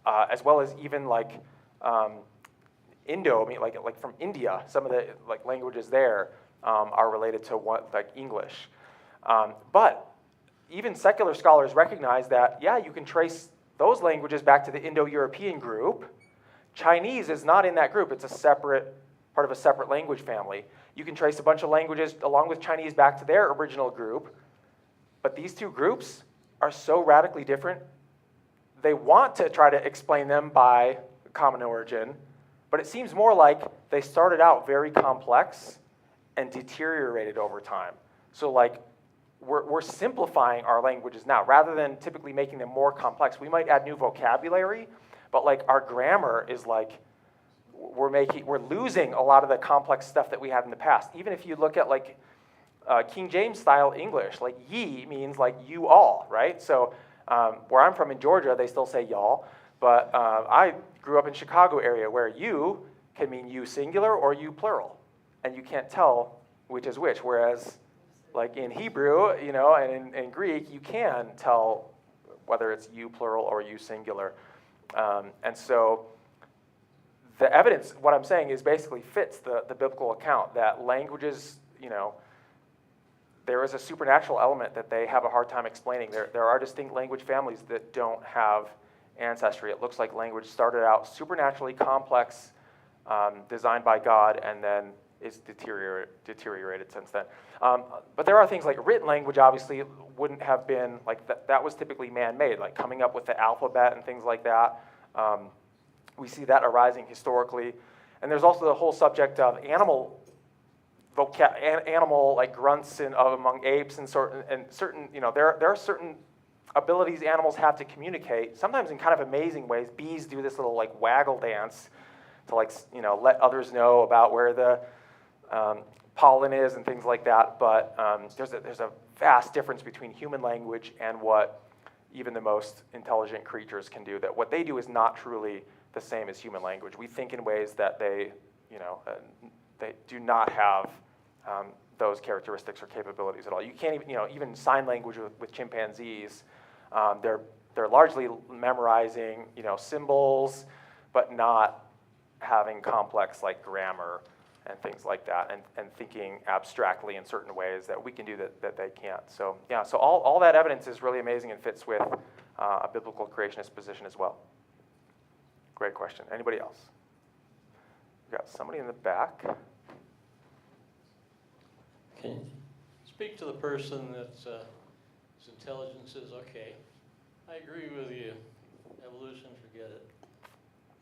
As well as even like Indo, I mean, like from India, some of the like languages there are related to like English. But even secular scholars recognize that, yeah, you can trace those languages back to the Indo-European group. Chinese is not in that group. It's part of a separate language family. You can trace a bunch of languages along with Chinese back to their original group. But these two groups are so radically different. They want to try to explain them by common origin, but it seems more like they started out very complex and deteriorated over time. So like we're simplifying our languages now. Rather than typically making them more complex, we might add new vocabulary, but like our grammar is like, we're losing a lot of the complex stuff that we had in the past. Even if you look at like King James style English, like ye means like you all, right? So where I'm from in Georgia, they still say y'all, but I grew up in Chicago area where you can mean you singular or you plural, and you can't tell which is which, whereas like in Hebrew, and in Greek, you can tell whether it's you plural or you singular. And so the evidence, what I'm saying, is basically fits the biblical account that languages, there is a supernatural element that they have a hard time explaining. There are distinct language families that don't have ancestry. It looks like language started out supernaturally complex, designed by God, and then is deteriorated since then. But there are things like written language obviously wouldn't have been, like that was typically man-made, like coming up with the alphabet and things like that. We see that arising historically. And there's also the whole subject of animal like grunts among apes and certain, there are certain abilities animals have to communicate, sometimes in kind of amazing ways. Bees do this little like waggle dance to let others know about where the pollen is and things like that. But there's a vast difference between human language and what even the most intelligent creatures can do. That what they do is not truly the same as human language. We think in ways that they do not have those characteristics or capabilities at all. You can't even sign language with chimpanzees. They're largely memorizing, symbols, but not having complex like grammar and things like that, and thinking abstractly in certain ways that we can do that they can't. So yeah, so all that evidence is really amazing and fits with a biblical creationist position as well. Great question. Anybody else? We got somebody in the back. Can you speak to the person that's whose intelligence is okay? I agree with you. Evolution, forget it.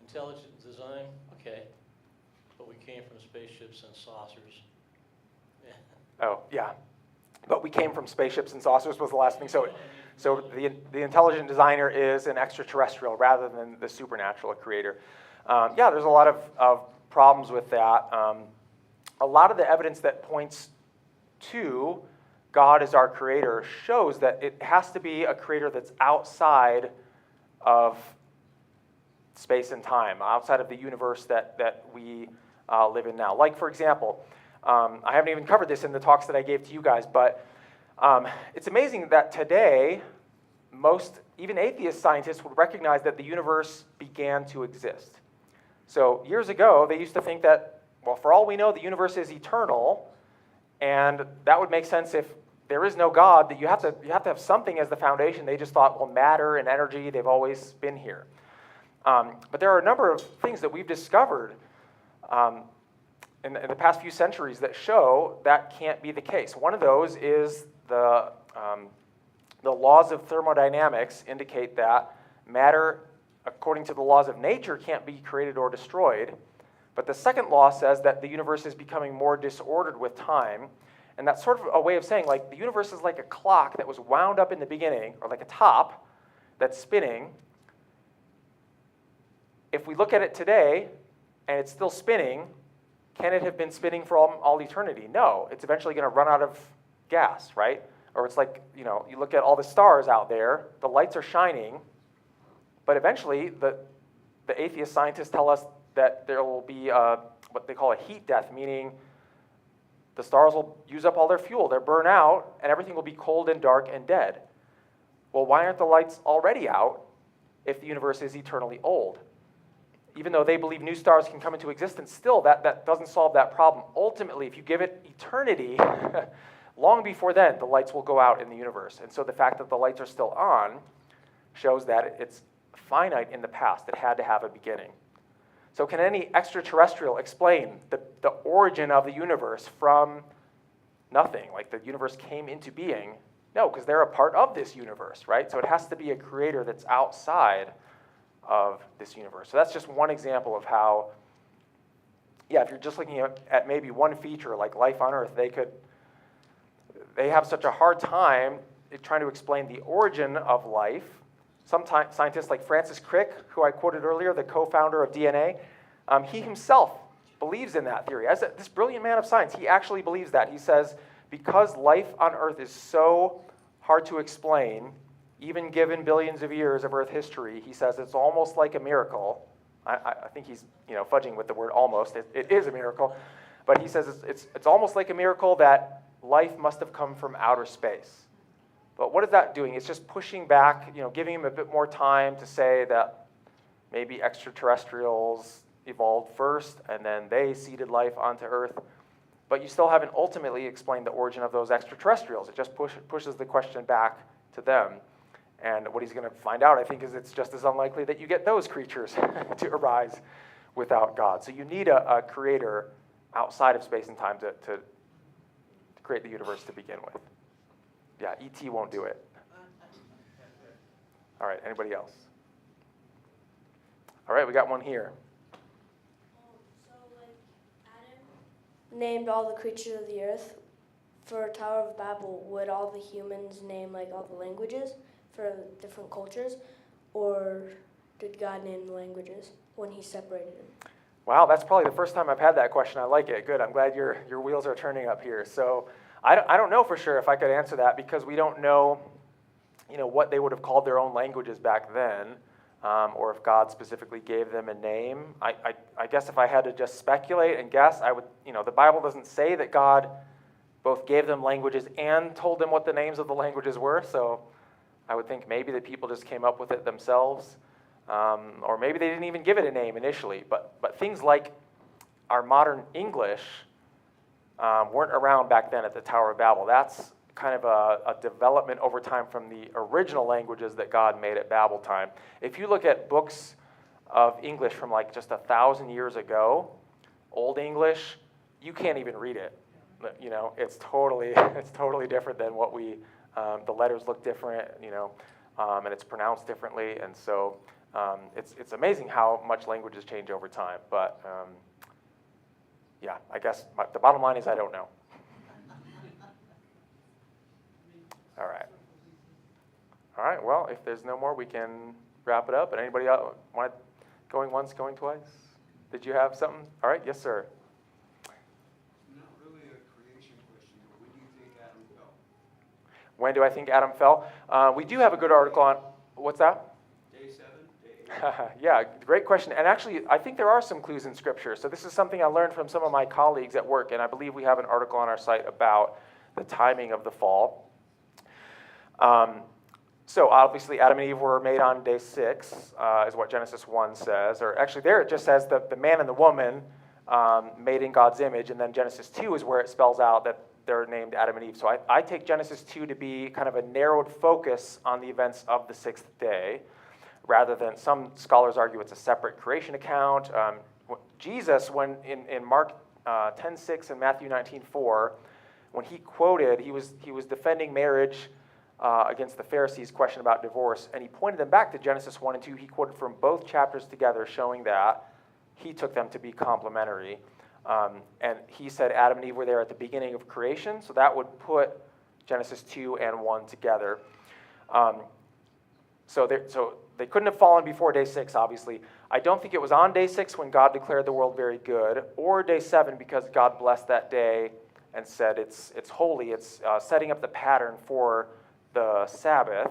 Intelligent design, okay. But we came from spaceships and saucers. Yeah. Oh, yeah. But we came from spaceships and saucers was the last thing. So the intelligent designer is an extraterrestrial rather than the supernatural creator. Yeah, there's a lot of problems with that. A lot of the evidence that points to God as our creator shows that it has to be a creator that's outside of space and time, outside of the universe that we live in now. Like, for example, I haven't even covered this in the talks that I gave to you guys, but it's amazing that today, even atheist scientists would recognize that the universe began to exist. So years ago, they used to think that, well, for all we know, the universe is eternal, and that would make sense if there is no God, that you have to have something as the foundation. They just thought, well, matter and energy, they've always been here. But there are a number of things that we've discovered in the past few centuries that show that can't be the case. One of those is the laws of thermodynamics indicate that matter, according to the laws of nature, can't be created or destroyed. But the second law says that the universe is becoming more disordered with time. And that's sort of a way of saying, like, the universe is like a clock that was wound up in the beginning, or like a top that's spinning. If we look at it today, and it's still spinning, can it have been spinning for all eternity? No. It's eventually going to run out of gas, right? Or it's like, you look at all the stars out there, the lights are shining, but eventually the atheist scientists tell us that there will be what they call a heat death, meaning the stars will use up all their fuel, they'll burn out, and everything will be cold and dark and dead. Well, why aren't the lights already out if the universe is eternally old? Even though they believe new stars can come into existence, still that doesn't solve that problem. Ultimately, if you give it eternity, long before then, the lights will go out in the universe. And so the fact that the lights are still on shows that it's finite in the past. It had to have a beginning. So can any extraterrestrial explain the origin of the universe from nothing? Like the universe came into being? No, because they're a part of this universe, right? So it has to be a creator that's outside of this universe. So that's just one example of how, if you're just looking at maybe one feature like life on Earth, they have such a hard time trying to explain the origin of life. Some scientists like Francis Crick, who I quoted earlier, the co-founder of DNA, he himself believes in that theory. As this brilliant man of science, he actually believes that. He says, because life on Earth is so hard to explain, even given billions of years of Earth history, he says it's almost like a miracle. I think he's fudging with the word almost. It is a miracle. But he says it's almost like a miracle that life must have come from outer space. But what is that doing? It's just pushing back, giving him a bit more time to say that maybe extraterrestrials evolved first and then they seeded life onto Earth. but you still haven't ultimately explained the origin of those extraterrestrials. It just pushes the question back to them. And what he's going to find out, I think, is it's just as unlikely that you get those creatures to arise without God. So you need a creator outside of space and time to create the universe to begin with. Yeah, E.T. won't do it. All right, anybody else? All right, we got one here. So, like, Adam named all the creatures of the earth. For Tower of Babel, would all the humans name, like, all the languages for different cultures? Or did God name the languages when he separated them? Wow, that's probably the first time I've had that question. I like it. Good. I'm glad your wheels are turning up here. So I don't know for sure if I could answer that because we don't know, what they would have called their own languages back then, or if God specifically gave them a name. I guess if I had to just speculate and guess, I would. The Bible doesn't say that God both gave them languages and told them what the names of the languages were. So I would think maybe the people just came up with it themselves. Or maybe they didn't even give it a name initially, but things like our modern English weren't around back then at the Tower of Babel. That's kind of a development over time from the original languages that God made at Babel time. If you look at books of English from like just 1,000 years ago, Old English, you can't even read it. It's totally different than what the letters look different, and it's pronounced differently, and so it's amazing how much languages change over time. But yeah, I guess the bottom line is I don't know. All right. Well, if there's no more, we can wrap it up. And anybody else want going once, going twice? Did you have something? All right. Yes, sir. Not really a creation question, but when do you think Adam fell? When do I think Adam fell? We do have a good article on, what's that? Day 7? Day 8? Yeah, great question. And actually, I think there are some clues in Scripture. So this is something I learned from some of my colleagues at work, and I believe we have an article on our site about the timing of the fall. So obviously, Adam and Eve were made on day 6, is what Genesis 1 says. Or actually, there it just says that the man and the woman made in God's image, and then Genesis 2 is where it spells out that they're named Adam and Eve. So I take Genesis 2 to be kind of a narrowed focus on the events of the 6th day, rather than some scholars argue it's a separate creation account. Jesus, when in Mark 10:6 and Matthew 19:4, when he quoted, he was defending marriage against the Pharisees' question about divorce, and he pointed them back to Genesis 1 and 2. He quoted from both chapters together, showing that he took them to be complementary. And he said Adam and Eve were there at the beginning of creation, so that would put Genesis 2 and 1 together. So they couldn't have fallen before day 6, obviously. I don't think it was on day 6 when God declared the world very good, or day 7 because God blessed that day and said it's holy. It's setting up the pattern for the Sabbath,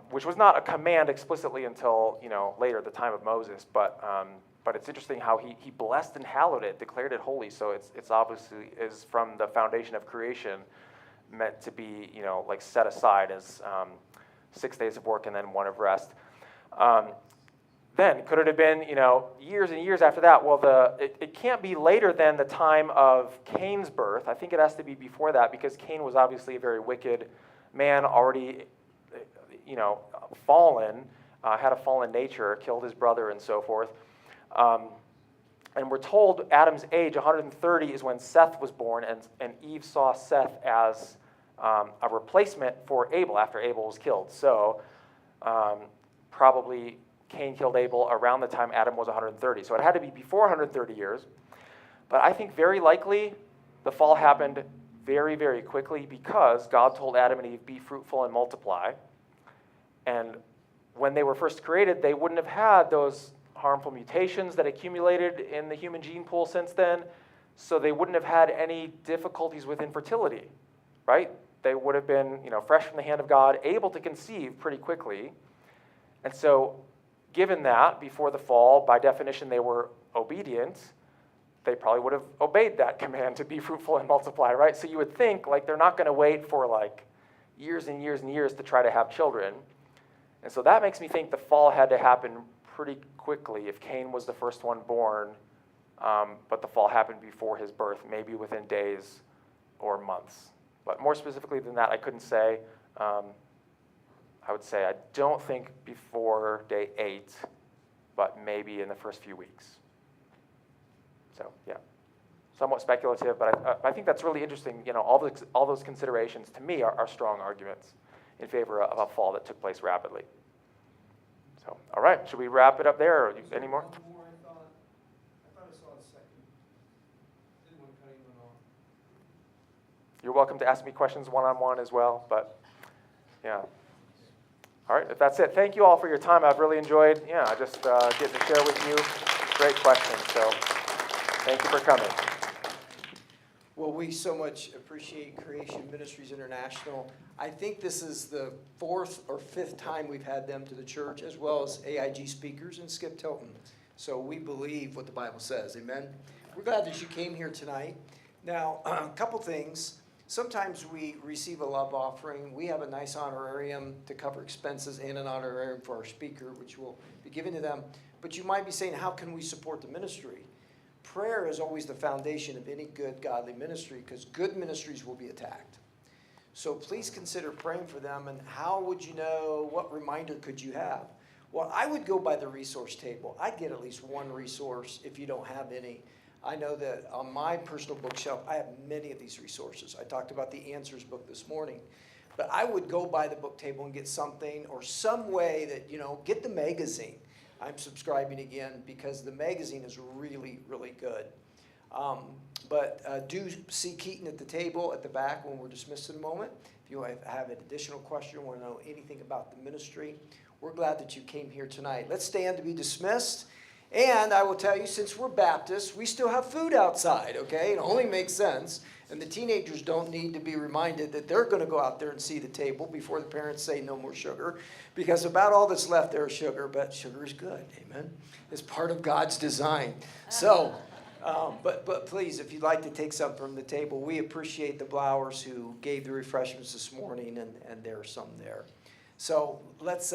which was not a command explicitly until later, the time of Moses. But it's interesting how he blessed and hallowed it, declared it holy. So it's obviously is from the foundation of creation meant to be like set aside as 6 days of work and then 1 of rest. Then could it have been years and years after that? Well, it can't be later than the time of Cain's birth. I think it has to be before that because Cain was obviously a very wicked man, already fallen, had a fallen nature, killed his brother and so forth. And we're told Adam's age, 130, is when Seth was born, and Eve saw Seth as a replacement for Abel after Abel was killed. So probably Cain killed Abel around the time Adam was 130. So it had to be before 130 years. But I think very likely the fall happened very, very quickly because God told Adam and Eve, be fruitful and multiply. And when they were first created, they wouldn't have had those harmful mutations that accumulated in the human gene pool since then, so they wouldn't have had any difficulties with infertility, right? They would have been, fresh from the hand of God, able to conceive pretty quickly. And so, given that, before the fall, by definition, they were obedient, they probably would have obeyed that command to be fruitful and multiply, right? So you would think, they're not going to wait for, years and years and years to try to have children. And so that makes me think the fall had to happen pretty quickly if Cain was the first one born but the fall happened before his birth, maybe within days or months. But more specifically than that, I couldn't say. I would say I don't think before day 8, but maybe in the first few weeks. So yeah, somewhat speculative, but I think that's really interesting. You know, all those considerations to me are strong arguments in favor of a fall that took place rapidly. So, all right, should we wrap it up there, or any more? One more, I thought I saw a second. Didn't want to cut anyone off. You're welcome to ask me questions one-on-one as well, but yeah. All right, if that's it, thank you all for your time. I've really enjoyed, just getting to share with you. Great questions, so thank you for coming. Well, we so much appreciate Creation Ministries International. I think this is the 4th or 5th time we've had them to the church, as well as AIG speakers and Skip Tilton. So we believe what the Bible says, amen? We're glad that you came here tonight. Now, a couple things. Sometimes we receive a love offering. We have a nice honorarium to cover expenses and an honorarium for our speaker, which will be given to them. But you might be saying, how can we support the ministry? Prayer is always the foundation of any good, godly ministry, because good ministries will be attacked. So please consider praying for them. And how would you know? What reminder could you have? Well, I would go by the resource table. I'd get at least one resource if you don't have any. I know that on my personal bookshelf, I have many of these resources. I talked about the Answers book this morning. But I would go by the book table and get something, or some way that, get the magazine. I'm subscribing again because the magazine is really, really good. But do see Keaton at the table at the back when we're dismissed in a moment. If you have an additional question, want to know anything about the ministry, we're glad that you came here tonight. Let's stand to be dismissed. And I will tell you, since we're Baptists, we still have food outside, okay? It only makes sense. And the teenagers don't need to be reminded that they're going to go out there and see the table before the parents say no more sugar, because about all that's left there is sugar, but sugar is good, amen? It's part of God's design. So, but please, if you'd like to take some from the table, we appreciate the Blowers who gave the refreshments this morning, and there's some there. So let's